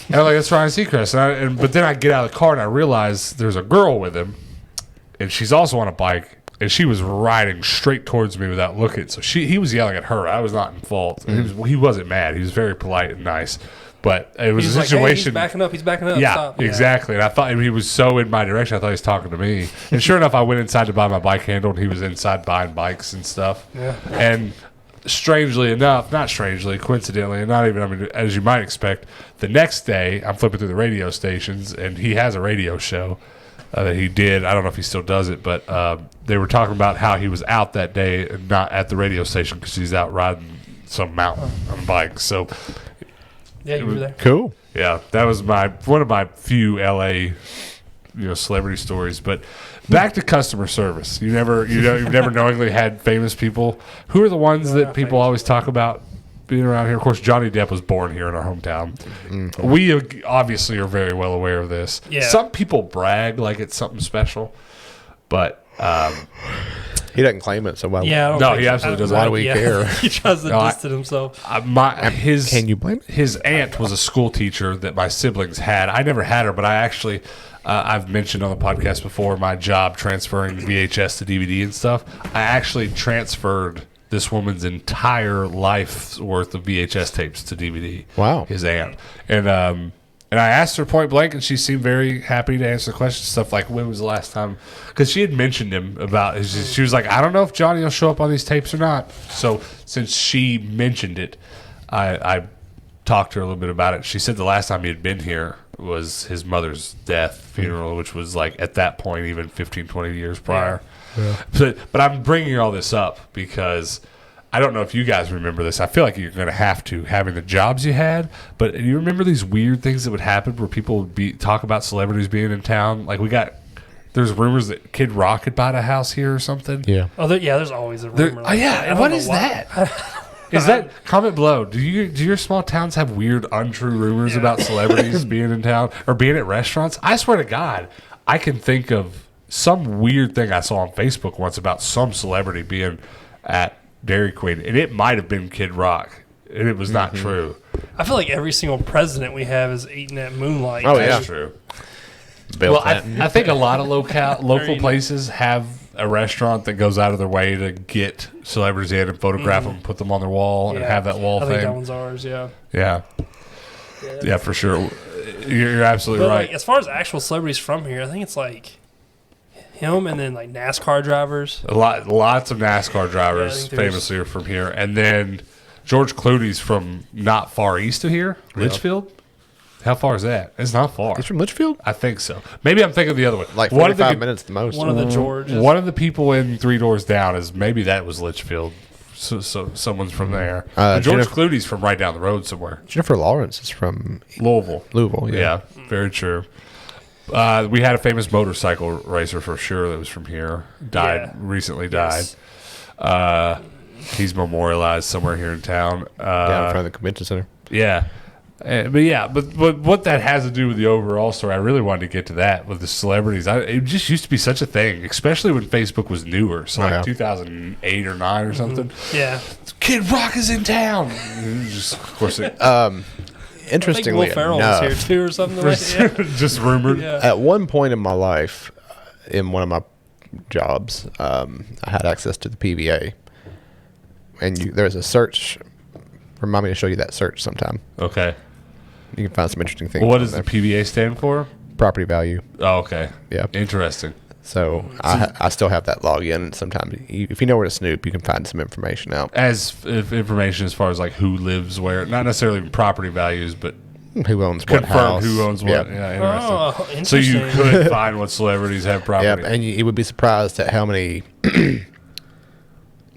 And I'm like, that's Ryan Seacrest. But then I get out of the car, and I realize there's a girl with him, and she's also on a bike, and she was riding straight towards me without looking. So he was yelling at her. I was not in fault. He wasn't mad. He was very polite and nice. But it was a situation. Like, hey, he's backing up. Yeah, Stop. Exactly. And I thought he was so in my direction. I thought he was talking to me. And sure enough, I went inside to buy my bike handle, and he was inside buying bikes and stuff. Yeah. And strangely enough, not strangely, coincidentally, and not even, I mean, as you might expect, the next day I'm flipping through the radio stations, and he has a radio show that he did. I don't know if he still does it, but they were talking about how he was out that day and not at the radio station because he's out riding some mountain on a bike. So. Yeah, you were there. Cool. Yeah, that was one of my few LA, celebrity stories. But back to customer service. You've never knowingly had famous people. Who are the ones that people always talk about being around here? Of course, Johnny Depp was born here in our hometown. Mm-hmm. We obviously are very well aware of this. Yeah. Some people brag like it's something special, but He doesn't claim it, so why? Yeah, I don't No, think he so. absolutely doesn't. Why do we care? He tries to No, distance himself. Can you blame it? His aunt was a school teacher that my siblings had. I never had her, but I actually, I've mentioned on the podcast before my job transferring VHS to DVD and stuff. I actually transferred this woman's entire life's worth of VHS tapes to DVD. Wow. His aunt. And I asked her point blank, and she seemed very happy to answer questions. Stuff like, when was the last time? Because she had mentioned him about. She was like, I don't know if Johnny will show up on these tapes or not. So since she mentioned it, I talked to her a little bit about it. She said the last time he had been here was his mother's funeral, which was like at that point even 15, 20 years prior. Yeah. But I'm bringing all this up because I don't know if you guys remember this. I feel like you're going to have to, having the jobs you had. But you remember these weird things that would happen where people would talk about celebrities being in town? Like there's rumors that Kid Rock had bought a house here or something. Yeah. Oh, there's always a rumor. Like that. And what is that? Is that, comment below, do your small towns have weird, untrue rumors about celebrities being in town or being at restaurants? I swear to God, I can think of some weird thing I saw on Facebook once about some celebrity being at Dairy Queen, and it might have been Kid Rock, and it was not true. I feel like every single president we have is eating at Moonlight. Oh, That's yeah. true. Bill Well, Clinton. I think a lot of local places have a restaurant that goes out of their way to get celebrities in and photograph them, put them on their wall, and have that wall I think that thing. one's ours, yeah. Yeah, for sure. You're absolutely But right. like, as far as actual celebrities from here, I think it's like him and then like NASCAR drivers. Lots of NASCAR drivers I think there's- famously are from here. And then George Clooney's from not far east of here, Litchfield. How far is that? It's not far. He's from Litchfield? I think so. Maybe I'm thinking the other way. Like One of 45 minutes the most. One of the Georges. One of the people in Three Doors Down is maybe that was Litchfield. So someone's from there. But George Clooney's from right down the road somewhere. Jennifer Lawrence is from Louisville. yeah. Yeah, very true. We had a famous motorcycle racer for sure that was from here. Recently died. Yes. He's memorialized somewhere here in town. Down in front of the convention center. Yeah. But what that has to do with the overall story, I really wanted to get to that with the celebrities. It just used to be such a thing, especially when Facebook was newer. So like 2008 or 9 or something. Yeah. Kid Rock is in town. Just, of course, Interestingly I think Will Ferrell enough, was here too or something like that. just rumored. Yeah. at one point in my life, in one of my jobs, I had access to the PVA. And there's a search. Remind me to show you that search sometime. Okay. You can find some interesting things. What on does the there. PVA stand for? Property value? Oh, okay. Yeah. Interesting. So I still have that login. Sometimes, if you know where to snoop, you can find some information out. Information as far as like who lives where, not necessarily property values, but Who owns what confirm house? who owns what. Yeah, Oh, interesting. So you interesting. could find what celebrities have property. Yeah, and you would be surprised at how many,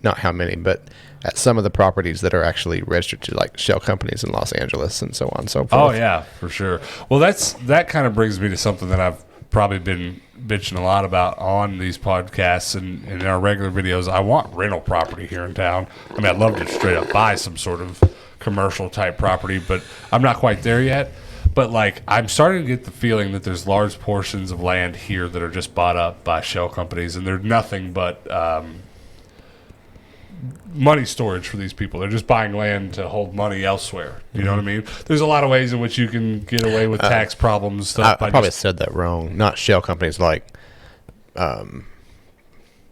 not how many, but at some of the properties that are actually registered to like shell companies in Los Angeles and so on and so forth. Oh yeah, for sure. Well, that kind of brings me to something that I've probably been bitching a lot about on these podcasts and in our regular videos. I want rental property here in town. I mean, I'd love to straight up buy some sort of commercial type property, but I'm not quite there yet. But like, I'm starting to get the feeling that there's large portions of land here that are just bought up by shell companies, and they're nothing but money storage for these people. They're just buying land to hold money elsewhere. You know what I mean? There's a lot of ways in which you can get away with tax problems and stuff. I probably said that wrong. Not shell companies like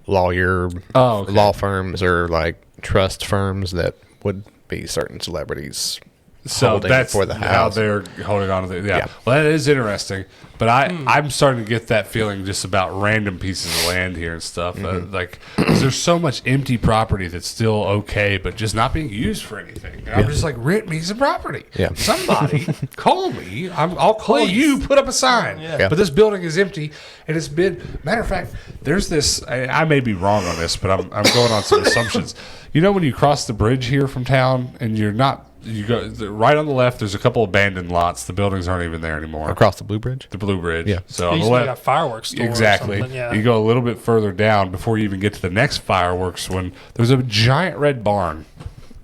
law firms or like trust firms that would be certain celebrities. So that's for the how house. they're holding on to it. Yeah. Yeah. Well, that is interesting. But I'm starting to get that feeling just about random pieces of land here and stuff. Like, 'cause there's so much empty property that's still okay, but just not being used for anything. And I'm just like, rent me some property. Yeah. Somebody call me. I'll call you. Put up a sign. Yeah. But this building is empty, and it's been. Matter of fact, there's this. I may be wrong on this, but I'm going on some assumptions. You know, when you cross the bridge here from town, and you're not. You go right on the left. There's a couple abandoned lots. The buildings aren't even there anymore. Across the Blue Bridge? The Blue Bridge. Yeah. So It on the used to be like a left, fireworks store. exactly. Or something. Yeah. You go a little bit further down before you even get to the next fireworks. When there's a giant red barn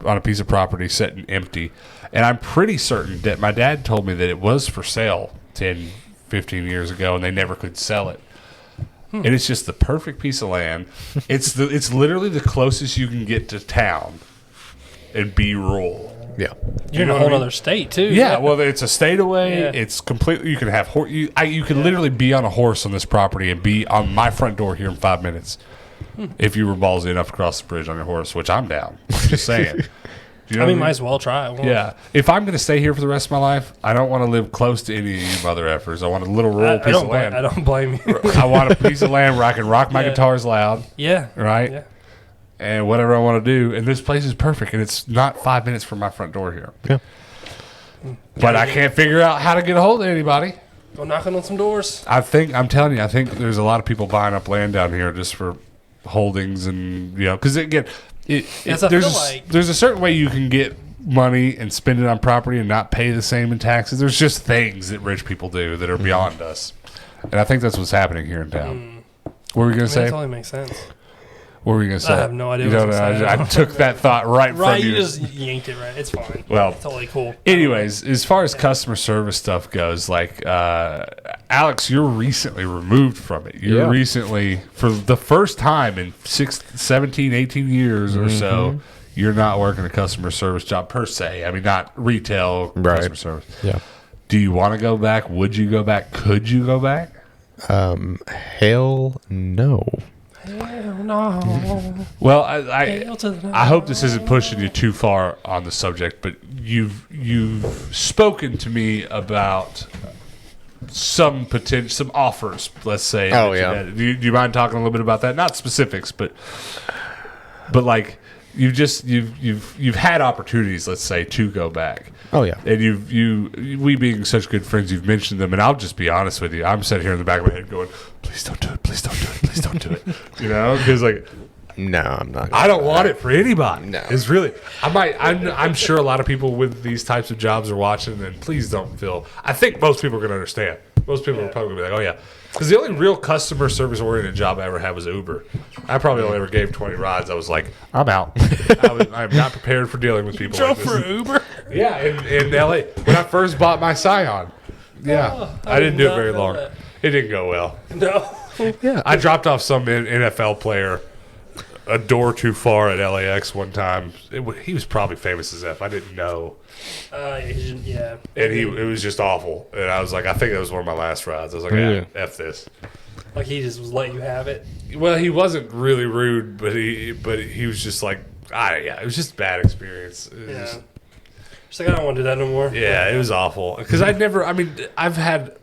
on a piece of property sitting empty, and I'm pretty certain that my dad told me that it was for sale 10, 15 years ago, and they never could sell it. and it's just the perfect piece of land. It's literally the closest you can get to town and be rural. Yeah. You're in a whole other state too. Yeah, well, it's a state away. Yeah. It's completely. You can have you can literally be on a horse on this property and be on my front door here in 5 minutes if you were ballsy enough to cross the bridge on your horse, which I'm down. Just saying. You know might as well try it. Yeah. If I'm going to stay here for the rest of my life, I don't want to live close to any of you mother effers. I want a little rural piece of land. I don't blame you. I want a piece of land where I can rock my guitars loud. Yeah. Right? Yeah. And whatever I want to do. And this place is perfect. And it's not 5 minutes from my front door here. Yeah. But I can't figure out how to get a hold of anybody. Go knocking on some doors. I'm telling you, I think there's a lot of people buying up land down here just for holdings and, because again, there's a certain way you can get money and spend it on property and not pay the same in taxes. There's just things that rich people do that are beyond us. And I think that's what's happening here in town. What were we going to say? That totally makes sense. What were you going to say? I have no idea what I took that thought right from you. You just yanked it right. It's fine. Well, it's totally cool. Anyways, as far as customer service stuff goes, like, Alex, you're recently removed from it. You're recently, for the first time in 17, 18 years or so, you're not working a customer service job per se. I mean, not retail customer service. Yeah. Do you want to go back? Would you go back? Could you go back? Hell no. Hell no. Well, I hope this isn't pushing you too far on the subject, but you've spoken to me about some offers, let's say. Oh, yeah. Do you mind talking a little bit about that? Not specifics, but like you've had opportunities, let's say, to go back. Oh yeah. And we being such good friends, you've mentioned them, and I'll just be honest with you. I'm sitting here in the back of my head going, please don't do it, please don't do it, please don't do it. Because like, no, I'm not. I don't want it for anybody. No. It's really, I'm sure a lot of people with these types of jobs are watching, and please don't feel, I think most people are going to understand. Most people are probably going to be like, oh yeah. Because the only real customer service oriented job I ever had was Uber. I probably only ever gave 20 rides. I was like, I'm out. I'm not prepared for dealing with people like Drove this. for Uber? Yeah, in LA. When I first bought my Scion. Yeah. I didn't do it very long. That. It didn't go well. No. Yeah. I dropped off some NFL player a door too far at LAX one time. He was probably famous as F. I didn't know. Yeah. And it was just awful. And I was like, I think that was one of my last rides. I was like, F this. Like he just was letting you have it. Well, he wasn't really rude, but he was just like, it was just a bad experience. Just like, I don't want to do that no more. Yeah, it was awful. Because I've had,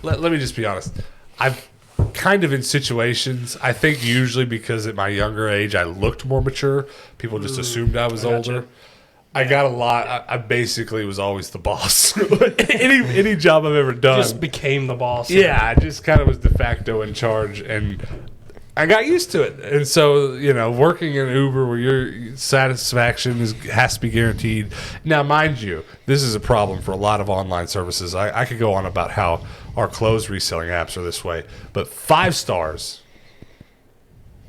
let me just be honest. I've kind of in situations, I think usually because at my younger age, I looked more mature. People just assumed I was older. I got a lot. I basically was always the boss. any job I've ever done. Just became the boss. Yeah, I just kind of was de facto in charge, and I got used to it. And so, working in Uber where your satisfaction has to be guaranteed. Now, mind you, this is a problem for a lot of online services. I could go on about how our clothes reselling apps are this way, but 5 stars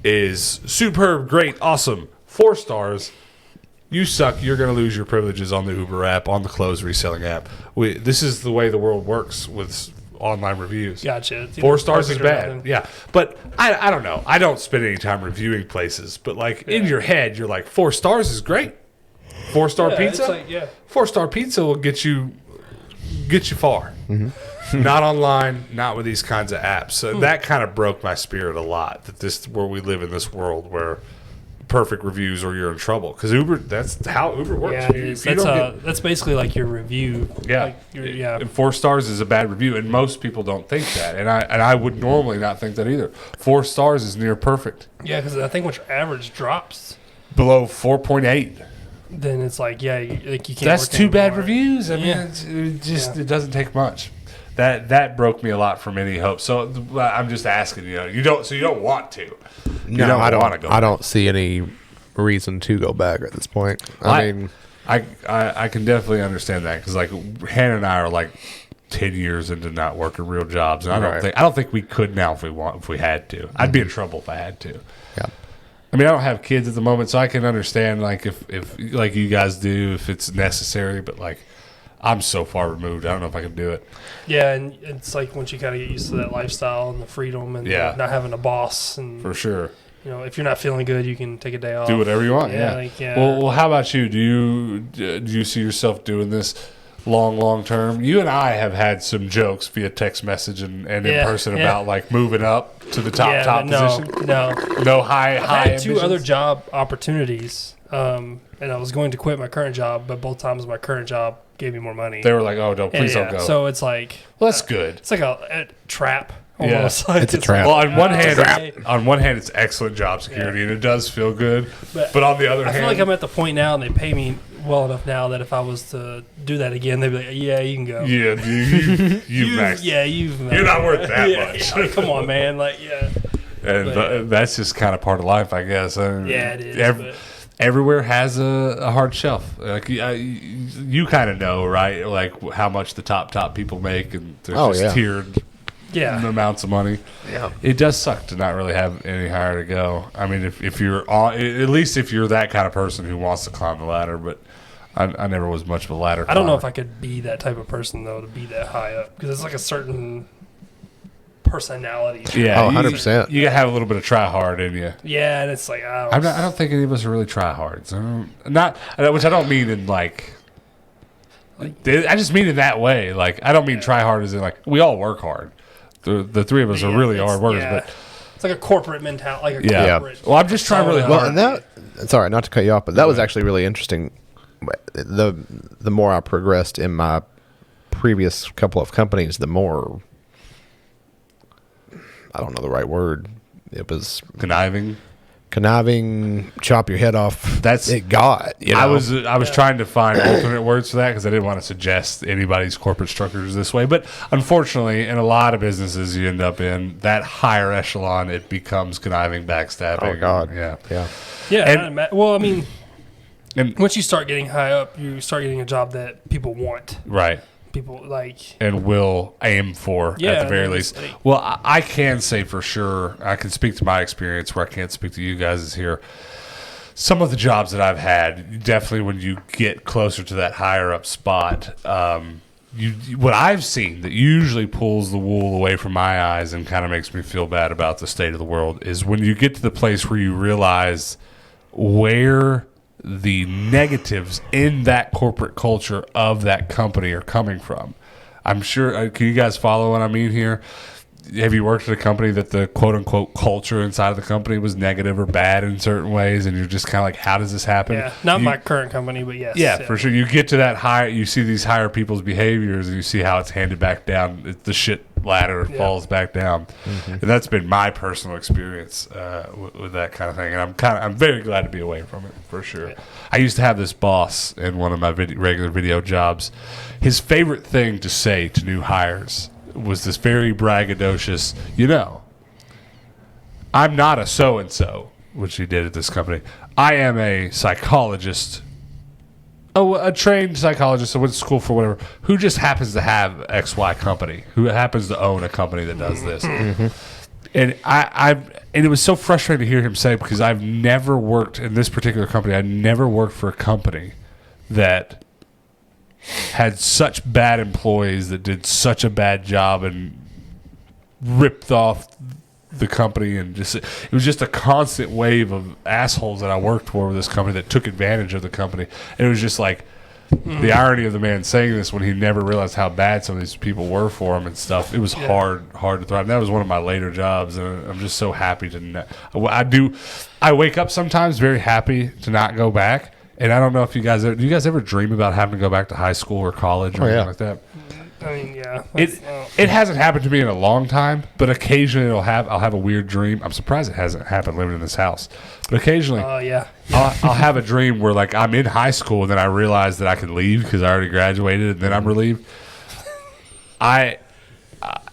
is superb, great, awesome. 4 stars, you suck. You're going to lose your privileges on the Uber app, on the clothes reselling app. This is the way the world works with online reviews. Gotcha. 4 stars is bad. Yeah. But I don't know. I don't spend any time reviewing places. But like in your head, you're like, 4 stars is great. 4-star pizza? It's like, 4-star pizza will get you far. Mm-hmm. Not online, not with these kinds of apps. So that kind of broke my spirit a lot. That where we live in this world where perfect reviews or you're in trouble, because Uber, that's how Uber works. That's basically like your review. Yeah, and 4 stars is a bad review, and most people don't think that, and I would normally not think that either. 4 stars is near perfect. Yeah, because I think once your average drops below 4.8, then it's like you can't. That's 2 bad reviews. I mean, it doesn't take much. That broke me a lot from any hope. So I'm just asking, you don't want to. No, I don't want to go. I don't see any reason to go back at this point. I mean, I can definitely understand that, because like Hannah and I are like 10 years into not working real jobs, and I don't think we could now if we had to. I'd be in trouble if I had to. Yeah. I mean, I don't have kids at the moment, so I can understand like if like you guys do, if it's necessary, but like I'm so far removed. I don't know if I can do it. Yeah, and it's like once you kind of get used to that lifestyle and the freedom and Yeah. not having a boss and For sure. you know, if you're not feeling good, you can take a day off. Do whatever you want. Yeah. Like, yeah. Well, how about you? Do you see yourself doing this long term? You and I have had some jokes via text message and in person about like moving up to the top position. No high. I had two ambitions? other job opportunities, and I was going to quit my current job, but both times my current job gave me more money. They were like, "Oh, no, please don't go." So it's like, well, that's good. It's like a trap. Almost. Yeah, it's a trap. Well, on one hand, it's excellent job security, and it does feel good. But on the other hand, I feel like I'm at the point now, and they pay me well enough now that if I was to do that again, they'd be like, "Yeah, you can go." Yeah, you've maxed. Yeah, you're not worth that much. Yeah, come on, man. Like, yeah. And that's just kind of part of life, I guess. Yeah, it is. Everywhere has a hard shelf. Like you kind of know, right? Like how much the top people make, and there's just tiered amounts of money. Yeah, it does suck to not really have any higher to go. I mean, if you're on, at least if you're that kind of person who wants to climb the ladder, but I never was much of a ladder climber. I don't know if I could be that type of person though, to be that high up, because it's like a certain personality. Yeah, 100%. You gotta have a little bit of try hard in you. Yeah, and it's like I don't think any of us are really try hards. Which I don't mean in like I just mean in that way. Like I don't mean try hard as in like we all work hard. The three of us are really hard workers, but it's like a corporate mentality. Like corporate. Well, I'm just trying really hard. Well, and sorry, not to cut you off, but that was actually really interesting. The more I progressed in my previous couple of companies, the more, I don't know the right word. It was conniving, chop your head off. That's it. Got you know? I was trying to find alternate words for that because I didn't want to suggest anybody's corporate structures this way. But unfortunately, in a lot of businesses you end up in that higher echelon, it becomes conniving, backstabbing. Oh God, yeah. Well, I mean, once you start getting high up, you start getting a job that people want. Right. People like and will aim for at the very least. Well, I can say for sure, I can speak to my experience where I can't speak to you guys here. Some of the jobs that I've had, definitely when you get closer to that higher up spot, what I've seen that usually pulls the wool away from my eyes and kind of makes me feel bad about the state of the world is when you get to the place where you realize where the negatives in that corporate culture of that company are coming from. I'm sure, can you guys follow what I mean here? Have you worked at a company that the quote-unquote culture inside of the company was negative or bad in certain ways, and you're just kind of like, how does this happen? Yeah, not my current company, but yes. Yeah, for sure. You get to that higher, you see these higher people's behaviors, and you see how it's handed back down. The shit ladder falls back down. Mm-hmm. And that's been my personal experience with that kind of thing. And I'm very glad to be away from it, for sure. Yeah. I used to have this boss in one of my regular video jobs. His favorite thing to say to new hires was this very braggadocious, I'm not a so-and-so, which he did at this company. I am a psychologist, a trained psychologist, I went to school for whatever, who just happens to have XY company, who happens to own a company that does this. Mm-hmm. And and it was so frustrating to hear him say, because I've never worked in this particular company, I never worked for a company that had such bad employees that did such a bad job and ripped off the company, and it was just a constant wave of assholes that I worked for with this company that took advantage of the company. And it was just like the irony of the man saying this when he never realized how bad some of these people were for him and stuff. It was hard to thrive. And that was one of my later jobs, and I'm just so happy to. I wake up sometimes very happy to not go back. And I don't know if do you guys ever dream about having to go back to high school or college or anything like that? I mean, yeah. It hasn't happened to me in a long time, but occasionally I'll have a weird dream. I'm surprised it hasn't happened living in this house. But occasionally I'll have a dream where like I'm in high school and then I realize that I can leave because I already graduated and then I'm relieved.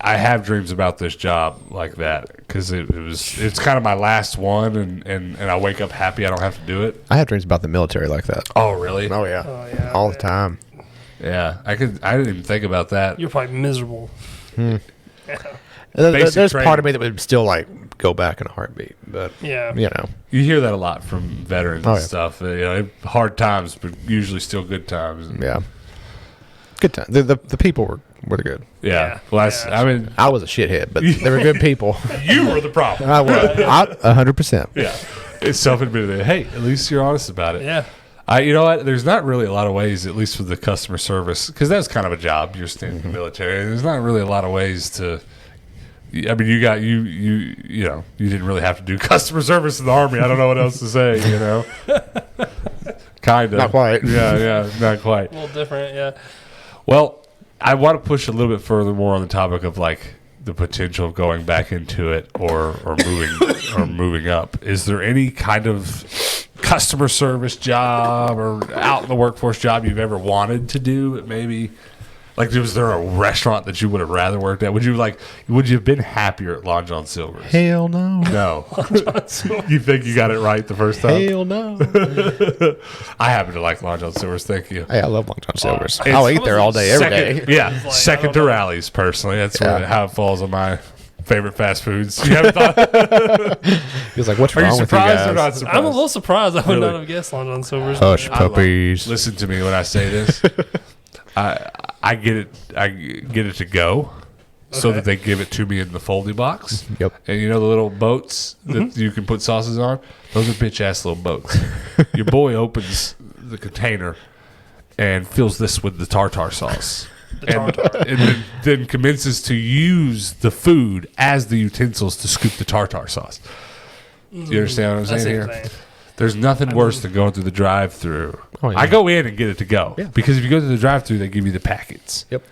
I have dreams about this job like that because it's kind of my last one, and I wake up happy I don't have to do it. I have dreams about the military like that. Oh, really? Oh, yeah. All the time. Yeah, I didn't even think about that. You're probably miserable. Yeah. There's training. Part of me that would still like go back in a heartbeat, but you hear that a lot from veterans and stuff. Hard times, but usually still good times. Yeah. Good time. The people were good. Yeah. Well, I mean, I was a shithead, but they were good people. you were the problem. I was 100%. Yeah. It's self-admitted. Hey, at least you're honest about it. Yeah. You know what? There's not really a lot of ways, at least with the customer service, because that's kind of a job. You're staying in the military. There's not really a lot of ways to. I mean, you didn't really have to do customer service in the Army. I don't know what else to say. Kind of. Not quite. Yeah, not quite. A little different, yeah. Well, I want to push a little bit further more on the topic of like the potential of going back into it or moving up. Is there any kind of customer service job or out in the workforce job you've ever wanted to do? Maybe like was there a restaurant that you would have rather worked at? Would you have been happier at Long John Silver's? Hell no. No. You think you got it right the first time? Hell no. I happen to like Long John Silver's. Thank you. Hey, I love Long John Silver's. I'll eat there all day, every day. Yeah, second to Rallies, personally. That's how it falls on my favorite fast foods. You haven't thought? He was like, what's Are you wrong with you surprised guys? or not surprised? I'm a little surprised. I would Really? not have guessed Long John Silver's. Hush puppies. Listen to me when I say this. I get it to go, so that they give it to me in the foldy box. Yep. And the little boats that you can put sauces on? Those are bitch ass little boats. Your boy opens the container and fills this with the tartar sauce. And then commences to use the food as the utensils to scoop the tartar sauce. You understand what I'm saying here? There's nothing worse than going through the drive-through. Oh, yeah. I go in and get it to go. Yeah. Because if you go through the drive-through, they give you the packets. Yep.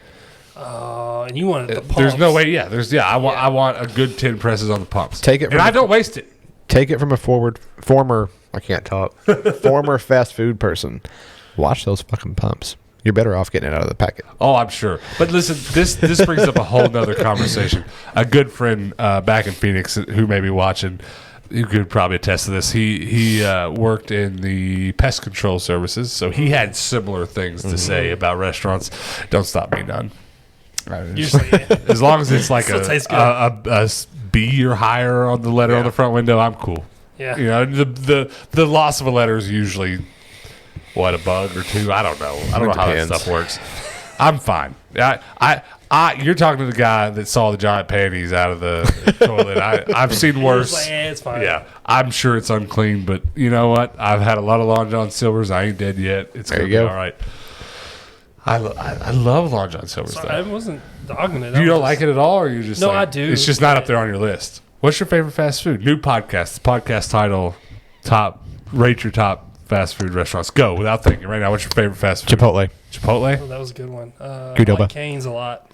And you wanted the pumps. There's no way. Yeah. I want a good 10 presses on the pumps. Take it and I don't waste it. Take it from a former fast food person. Watch those fucking pumps. You're better off getting it out of the packet. Oh, I'm sure. But listen, this brings up a whole nother conversation. A good friend back in Phoenix who may be watching, you could probably attest to this. He worked in the pest control services, so he had similar things to say about restaurants. Don't stop me none. Usually, As long as it's like Still tastes good. a B or higher on the letter on the front window, I'm cool. yeah. The loss of a letter is usually a bug or two. I don't know. I don't know how that stuff works. I'm fine. You're talking to the guy that saw the giant panties out of the toilet. I've seen worse. Like, it's fine. Yeah, I'm sure it's unclean, but you know what? I've had a lot of Long John Silver's. I ain't dead yet. It's gonna be all right. I love Long John Silver's. So I wasn't dogging it. You don't like it at all, or you just No, like, I do. It's just not up there on your list. What's your favorite fast food? New podcast. The podcast title: Rate your top fast food restaurants. Go without thinking right now. What's your favorite fast food? Chipotle. Chipotle. Oh, that was a good one. I Qdoba. like Cane's a lot.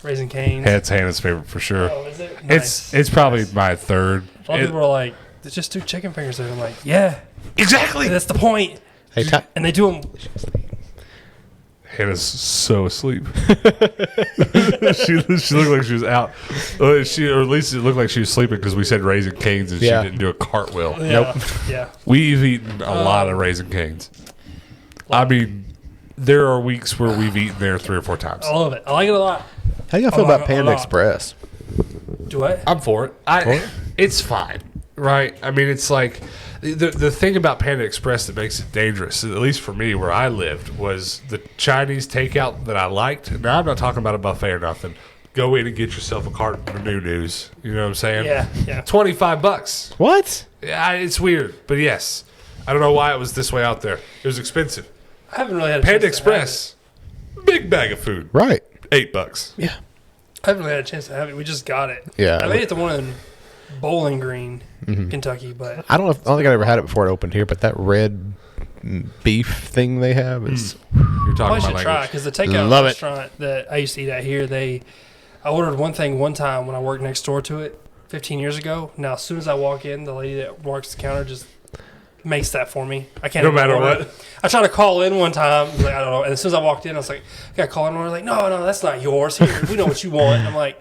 Raising Cane's. It's Hannah's favorite for sure. Oh, is it? Nice. It's probably my third. A lot of people are like, just do chicken fingers there. I'm like, yeah, Exactly. that's the point. Hey, And they do them. Hannah's so asleep. she looked like she was out. Or at least it looked like she was sleeping because we said Raising Cane's and Yeah. she didn't do a cartwheel. Yeah, yeah. We've eaten a lot of Raising Cane's. I mean, there are weeks where we've eaten there 3 or 4 times. I love it. I like it a lot. How y'all feel about a Panda lot. Express? Do I? I'm for it. It's fine, right? I mean, it's like the thing about Panda Express that makes it dangerous, at least for me where I lived, was the Chinese takeout that I liked. Now, I'm not talking about a buffet or nothing. Go in and get yourself a carton of New-News. You know what I'm saying? Yeah, yeah. $25. What? Yeah, it's weird, but yes. I don't know why it was this way out there. It was expensive. I haven't really had a Panda chance to have Express, big bag of food, Right. $8. Yeah. it. I haven't really had a chance to have it. We just got it. Yeah. I made it to one in Bowling Green, Kentucky, but I don't think I ever had it before it opened here, but that red beef thing they have is You're I talking should my try language. because the takeout Love it. restaurant that I used to eat at here, I ordered one thing one time when I worked next door to it 15 years ago. Now, as soon as I walk in, the lady that works the counter just makes that for me. I can't. No even matter order what? it. I tried to call in one time. I was like, I don't know. And as soon as I walked in, I was like, I got to call in. And like, no, that's not yours. Here, we know what you want. And I'm like,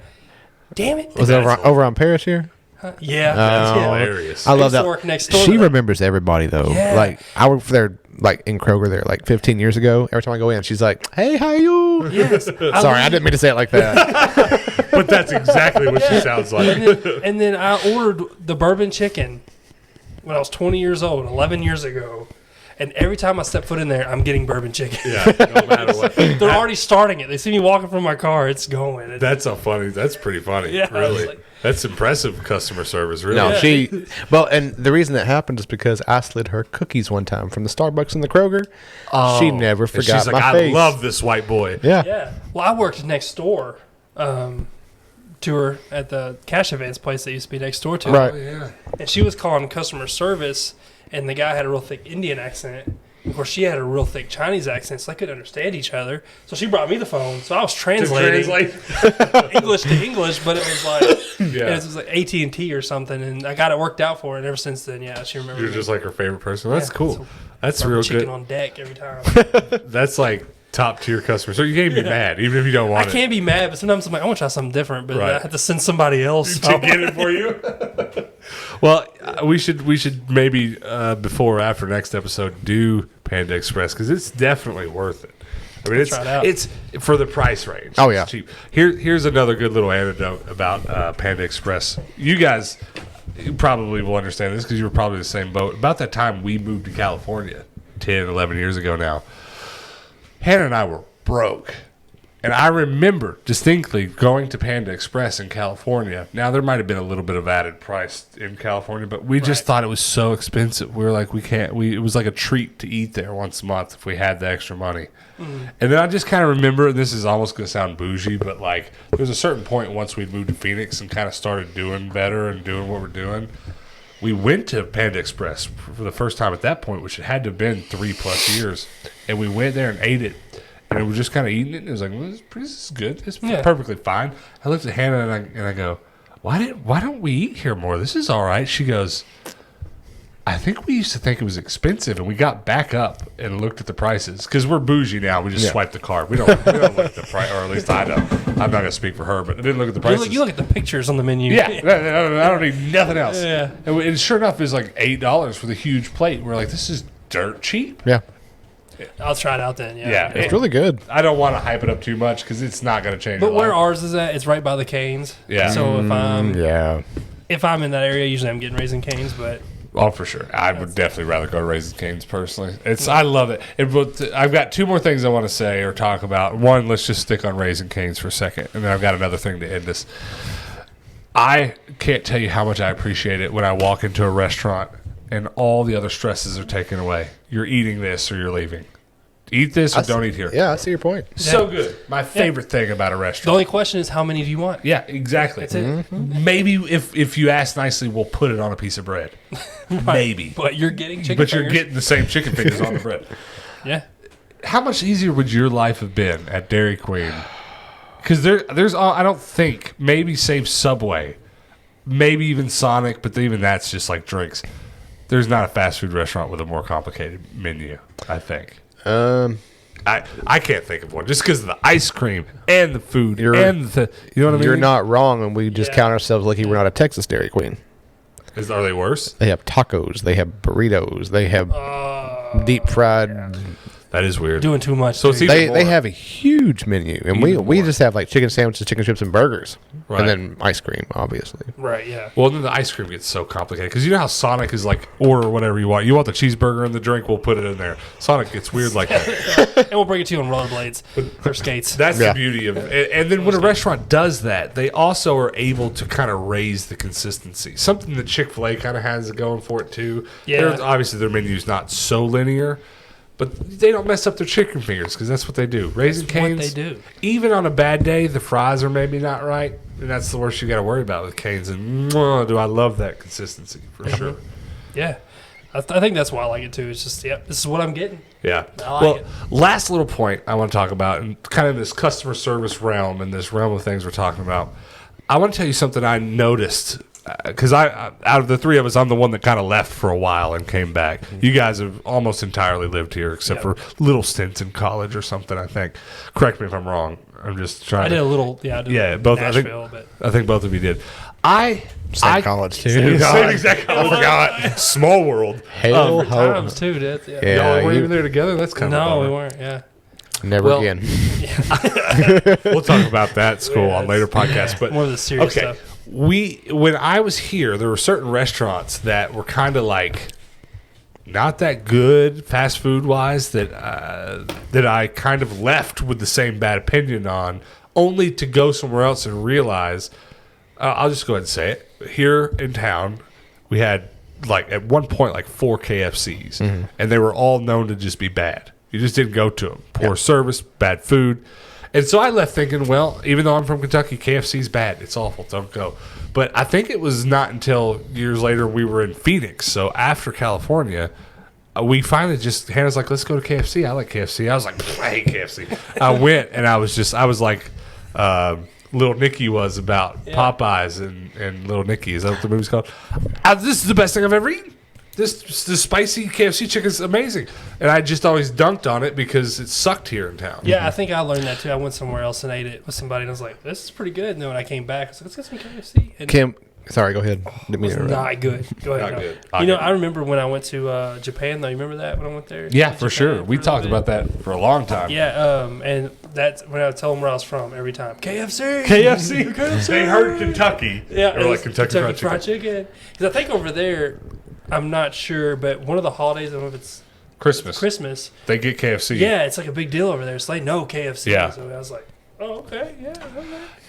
damn it. was it over on Paris here? Yeah. Oh, yeah. Hilarious. I love used to that. work next door She to that. remembers everybody though. Yeah. Like I worked there, like in Kroger there, like 15 years ago. Every time I go in, she's like, "Hey, how are you?" Yes. Sorry, I didn't mean to say it like that. But that's exactly what she sounds like. And then I ordered the bourbon chicken when I was 20 years old, 11 years ago. And every time I step foot in there, I'm getting bourbon chicken. Yeah, no matter what. They're already starting it. They see me walking from my car. It's going. That's pretty funny. Yeah, I was really. like- That's impressive customer service, really. No, Yeah. well, and the reason that happened is because I slid her cookies one time from the Starbucks and the Kroger. She never And forgot she's like, my I face. love this white boy. Yeah. Yeah. Well, I worked next door to her at the cash advance place that used to be next door to her. Right. Oh, yeah. And she was calling customer service, and the guy had a real thick Indian accent. Of course, she had a real thick Chinese accent, so they couldn't understand each other. So she brought me the phone, so I was translating English to English, but it was like it was like AT&T or something, and I got it worked out for her. And ever since then, yeah, she remembers. You're me. just like her favorite person. That's Yeah, cool. so That's bourbon real chicken good. on deck every time. That's like top tier customer. So you can't be mad, even if you don't I want it. can't be mad, but sometimes I'm like, I want to try something different, but Right. I have to send somebody else. To get it for you. Well, we should maybe before or after next episode do Panda Express because it's definitely worth it. I mean, try it out. it's for the price range. Oh, yeah. It's cheap. Here's another good little anecdote about Panda Express. You guys probably will understand this because you were probably the same boat. About that time we moved to California 10, 11 years ago now, Hannah and I were broke. And I remember distinctly going to Panda Express in California. Now, there might have been a little bit of added price in California, but we just thought it was so expensive. We were like, it was like a treat to eat there once a month if we had the extra money. And then I just kind of remember, and this is almost going to sound bougie, but like there was a certain point once we'd moved to Phoenix and kind of started doing better and doing what we're doing. We went to Panda Express for the first time at that point, which it had to have been 3+ years. And we went there and ate it. And we were just kind of eating it. And it was like, well, this is good. It's perfectly fine. I looked at Hannah and I go, why don't we eat here more? This is all right. She goes, I think we used to think it was expensive. And we got back up and looked at the prices. Because we're bougie now. We just swipe the card. We don't look at the price. Or at least I don't. I'm not going to speak for her. But I didn't look at the prices. You look at the pictures on the menu. Yeah. I don't need nothing else. Yeah. And sure enough, it was like $8 for the huge plate. We're like, this is dirt cheap. Yeah. I'll try it out then. Yeah. Yeah. It's really good. I don't want to hype it up too much because it's not going to change. But your where life. ours is at, it's right by the Canes. Yeah. So Yeah. if I'm in that area, usually I'm getting Raising Canes, but Oh, for sure. I would definitely rather go to Raising Cane's personally. I love it. I've got two more things I want to say or talk about. One, let's just stick on Raising Cane's for a second, and then I've got another thing to end this. I can't tell you how much I appreciate it when I walk into a restaurant and all the other stresses are taken away. You're eating this or you're leaving. Eat this or don't eat here. Yeah, I see your point. So good. My favorite thing about a the restaurant. only question is how many do you want? Yeah, exactly. That's it. Maybe if you ask nicely, we'll put it on a piece of bread. Maybe. But you're getting chicken But you're fingers. getting the same chicken fingers on the bread. Yeah. How much easier would your life have been at Dairy Queen? Because there's I don't think, maybe save Subway, maybe even Sonic, but even that's just like drinks. There's not a fast food restaurant with a more complicated menu, I think. I can't think of one just because of the ice cream and the food and the you know what I mean. You're not wrong, and we just count ourselves lucky we're not a Texas Dairy Queen. Are they worse? They have tacos. They have burritos. They have deep fried. That is weird. Doing too much. So it's too. even They more. have a huge menu, and Even we more. just have like chicken sandwiches, chicken strips, and burgers, Right. and then ice cream, obviously. Right, yeah. Well, then the ice cream gets so complicated because you know how Sonic is like order whatever you want. You want the cheeseburger and the drink, we'll put it in there. Sonic gets weird like that. And we'll bring it to you on rollerblades or skates. That's Yeah. the beauty of it. And then when a restaurant does that, they also are able to kind of raise the consistency. Something that Chick-fil-A kind of has going for it too. Yeah. Obviously, their menu's not so linear, but they don't mess up their chicken fingers because that's what they do. Raising That's what Cane's, they do. even on a bad day, the fries are maybe not right. And that's the worst you got to worry about with Cane's. And do I love that consistency for sure. Yeah. I think that's why I like it too. It's just, this is what I'm getting. Yeah. I like Well, it. last little point I want to talk about, and kind of this customer service realm and this realm of things we're talking about. I want to tell you something I noticed because out of the three of us, I'm the one that kind of left for a while and came back. You guys have almost entirely lived here, except for little stints in college or something. I think. Correct me if I'm wrong. I'm just trying. I did a little, I did both. Nashville, but I think both of you did. Same college too. Same exact. I forgot. Small world. Hell ho. times too, Dad. Yeah. Yeah, Y'all weren't you- even there together. That's kind of No, we weren't. Yeah. Never Well- again. We'll talk about that at school on later podcasts. But More of the serious okay, stuff. when I was here, there were certain restaurants that were kind of like not that good fast food wise that I kind of left with the same bad opinion on, only to go somewhere else and realize. I'll just go ahead and say it. Here in town, we had at one point 4 KFCs, and they were all known to just be bad. You just didn't go to them. Poor service, bad food. And so I left thinking, well, even though I'm from Kentucky, KFC's bad. It's awful. Don't go. But I think it was not until years later we were in Phoenix. So after California, we finally just, Hannah's like, let's go to KFC. I like KFC. I was like, I hate KFC. I went, and I was like Little Nicky was about Popeyes and Little Nicky. Is that what the movie's called? This is the best thing I've ever eaten. This spicy KFC chicken is amazing. And I just always dunked on it because it sucked here in town. Yeah, I think I learned that too. I went somewhere else and ate it with somebody, and I was like, this is pretty good. And then when I came back, I was like, let's get some KFC. And Kim, sorry, go ahead. it was not good. Go ahead. Not good. You know, I remember when I went to Japan, though. You remember that when I went there? Yeah, for sure. We talked about that for a long time. Yeah, and that's when I would tell them where I was from every time. KFC. KFC. They heard Kentucky. Yeah, or like Kentucky Fried Chicken. Because I think over there, I'm not sure, but one of the holidays, I don't know if it's Christmas. They get KFC. Yeah, it's like a big deal over there. So they know KFC. Yeah. So I was like, oh, okay, yeah.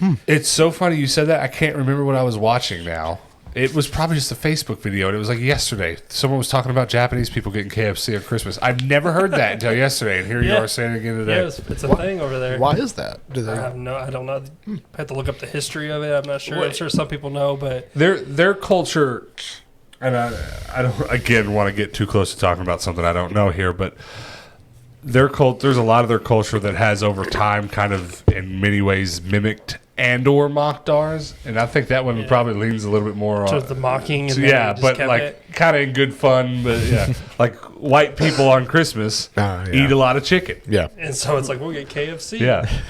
Okay. It's so funny you said that. I can't remember what I was watching now. It was probably just a Facebook video, and it was like yesterday. Someone was talking about Japanese people getting KFC on Christmas. I've never heard that until yesterday, and here you are saying it again today. Yeah, it's a thing over there. Why is that? Do they? I don't know. I have to look up the history of it. I'm not sure. I'm sure some people know, but Their culture, and I don't again want to get too close to talking about something I don't know here, but there's a lot of their culture that has over time kind of in many ways mimicked and or mocked ours, and I think that one probably leans a little bit more so on the mocking. And but like kind of in good fun, but yeah, like white people on Christmas eat a lot of chicken. Yeah, and so it's like we'll get KFC. Yeah.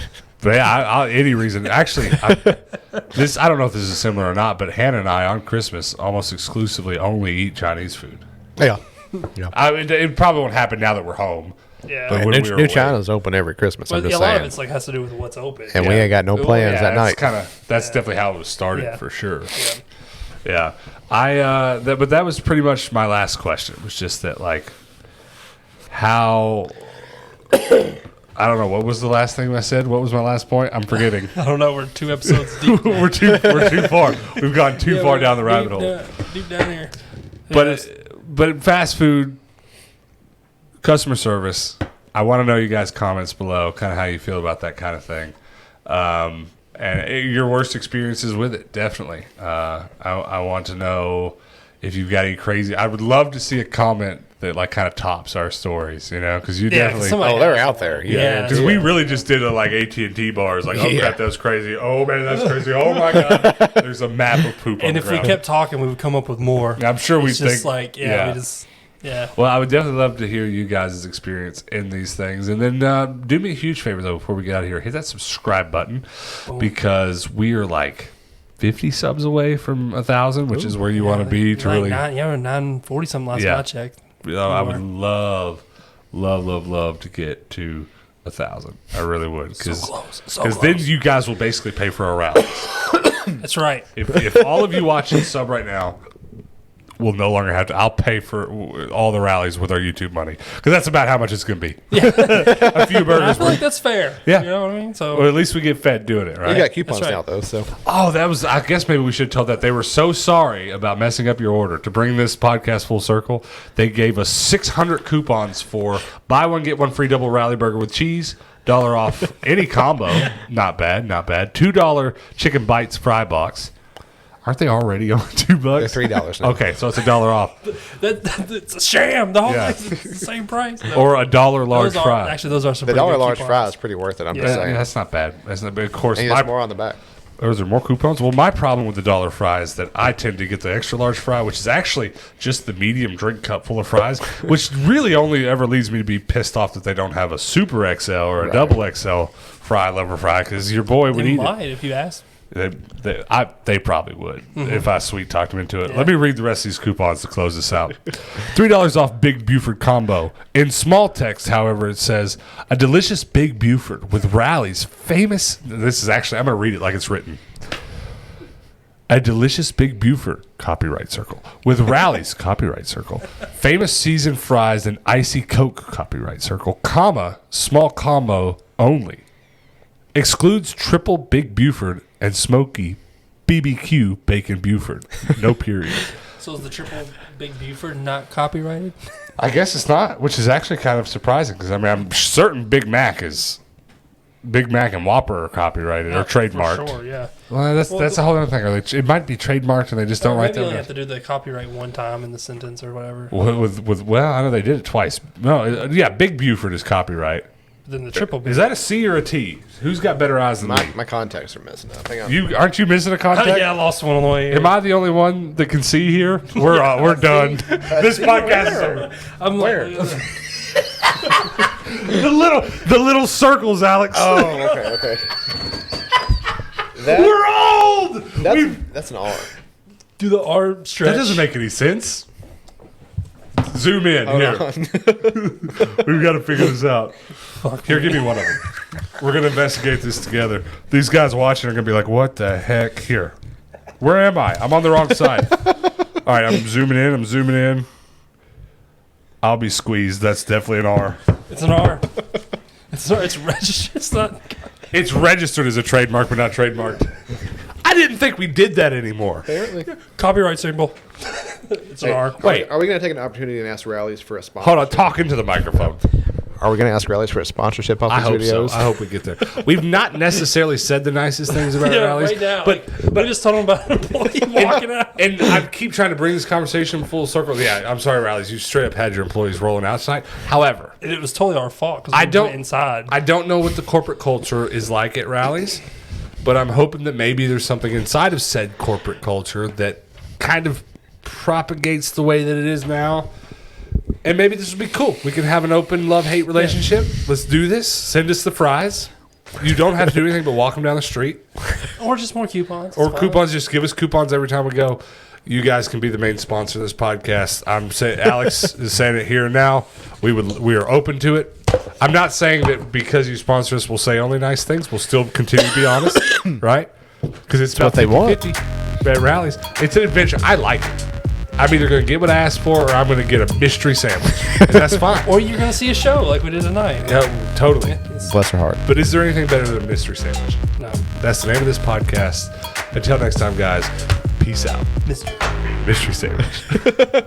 But yeah, I any reason. Actually, I don't know if this is similar or not, but Hannah and I on Christmas almost exclusively only eat Chinese food. Yeah. I mean, it probably won't happen now that we're home. Yeah. But New, New China's open every Christmas. But I'm just a lot saying. of it's like has to do with what's open. And we ain't got no plans that night. That's definitely how it was started for sure. Yeah. Yeah. But that was pretty much my last question. It was just that how. I don't know. What was the last thing I said? What was my last point? I'm forgetting. I don't know. We're 2 episodes deep. we're too far. We've gone too far down the rabbit hole. Deep down here. But fast food, customer service, I want to know you guys' comments below, kind of how you feel about that kind of thing. And your worst experiences with it, definitely. I want to know if you've got any crazy. I would love to see a comment that kind of tops our stories, because you definitely. They're out there. Yeah, because we really just did AT&T bars. Like, oh crap, that was crazy. Oh man, that's crazy. Oh my god, there's a map of poop. And if we kept talking, we would come up with more. I'm sure we just think. we just. Yeah. Well, I would definitely love to hear you guys' experience in these things. And then do me a huge favor, though, before we get out of here. Hit that subscribe button because we are 50 subs away from 1,000, which is where you want to be to really. 940 something last time I checked. I would love to get to 1,000. I really would. Because then you guys will basically pay for our rallies. That's right. If all of you watching sub right now, we'll no longer have to. I'll pay for all the rallies with our YouTube money because that's about how much it's going to be. Yeah. A few burgers. I feel like that's fair. Yeah, you know what I mean. So, or at least we get fed doing it, right? You got coupons now though. So, that was. I guess maybe we should tell that they were so sorry about messing up your order. To bring this podcast full circle, they gave us 600 coupons for buy one get one free double rally burger with cheese, $1 off any combo. Not bad. $2 chicken bites fry box. Aren't they already on $2? They're $3 now. Okay, so it's $1 off. It's a sham. The whole thing's the same price. No. Or $1 large fry. Actually, those are some. The $1 large coupons. fry is pretty worth it. I'm just saying. That's not bad. That's not bad. Of course, and there's more on the back. Is there more coupons? Well, my problem with the $1 fry is that I tend to get the extra large fry, which is actually just the medium drink cup full of fries, which really only ever leads me to be pissed off that they don't have a super XL or a double XL fry level fry because your boy would eat it. If you ask. They probably would if I sweet talked them into it. Yeah. Let me read the rest of these coupons to close this out. $3 off Big Buford combo. In small text, however, it says a delicious Big Buford with Rallies famous. This is actually I'm going to read it like it's written. A delicious Big Buford, copyright circle. With rallies, copyright circle. Famous seasoned fries and icy Coke, copyright circle. Comma, small combo only. Excludes triple Big Buford and smoky BBQ bacon Buford. No period. So is the triple Big Buford not copyrighted? I guess it's not, which is actually kind of surprising because I mean I'm certain Big Mac and Whopper are copyrighted or trademarked. For sure, yeah. Well, that's a whole other thing. It might be trademarked and they just don't write Maybe you them. only have to do the copyright one time in the sentence or whatever. Well, I know they did it twice. No, yeah, Big Buford is copyright. Then the triple Big. Is that a C or a T? Who's got better eyes than me? My contacts are messing up. Hang on. Aren't you missing a contact? Yeah, I lost one on the way here. Am I the only one that can see here? We're done. This podcast is over. I'm Where? The little circles, Alex. Oh, okay. We're old. That's an R. Do the arm stretch. That doesn't make any sense. Zoom in here. We've got to figure this out. Here, give me one of them. We're gonna investigate this together. These guys watching are gonna be like, "What the heck?" Here, where am I? I'm on the wrong side. All right, I'm zooming in. I'll be squeezed. That's definitely an R. It's an R. It's registered. It's not. It's registered as a trademark, but not trademarked. I didn't think we did that anymore. Apparently. Copyright symbol. It's an R. Wait, Are we going to take an opportunity and ask Rallies for a sponsor? hold on. Talk into the microphone. Are we going to ask Rallies for a sponsorship off I these hope videos? so. I hope we get there. We've not necessarily said the nicest things about Yeah, rallies, right now. but I just told him about an employee walking out. And I keep trying to bring this conversation full circle. Yeah, I'm sorry, rallies. You straight up had your employees rolling out tonight. However, And it was totally our fault because I we don't- went inside. I don't know what the corporate culture is like at rallies, but I'm hoping that maybe there's something inside of said corporate culture that kind of propagates the way that it is now. And maybe this would be cool. We can have an open love-hate relationship. Let's do this. Send us the fries. You don't have to do anything but walk them down the street. Or just more coupons. Or It's fine. coupons. Just give us coupons every time we go. You guys can be the main sponsor of this podcast. I'm saying Alex is saying it here and now. We are open to it. I'm not saying that because you sponsor us, we'll say only nice things. We'll still continue to be honest, right? Because it's about what they want. 50 at rallies. It's an adventure. I like it. I'm either going to get what I asked for, or I'm going to get a mystery sandwich. And that's fine. Or you're going to see a show like we did tonight. Yeah, totally. Bless her heart. But is there anything better than a mystery sandwich? No. That's the name of this podcast. Until next time, guys. Peace out. Mystery. Mystery sandwich.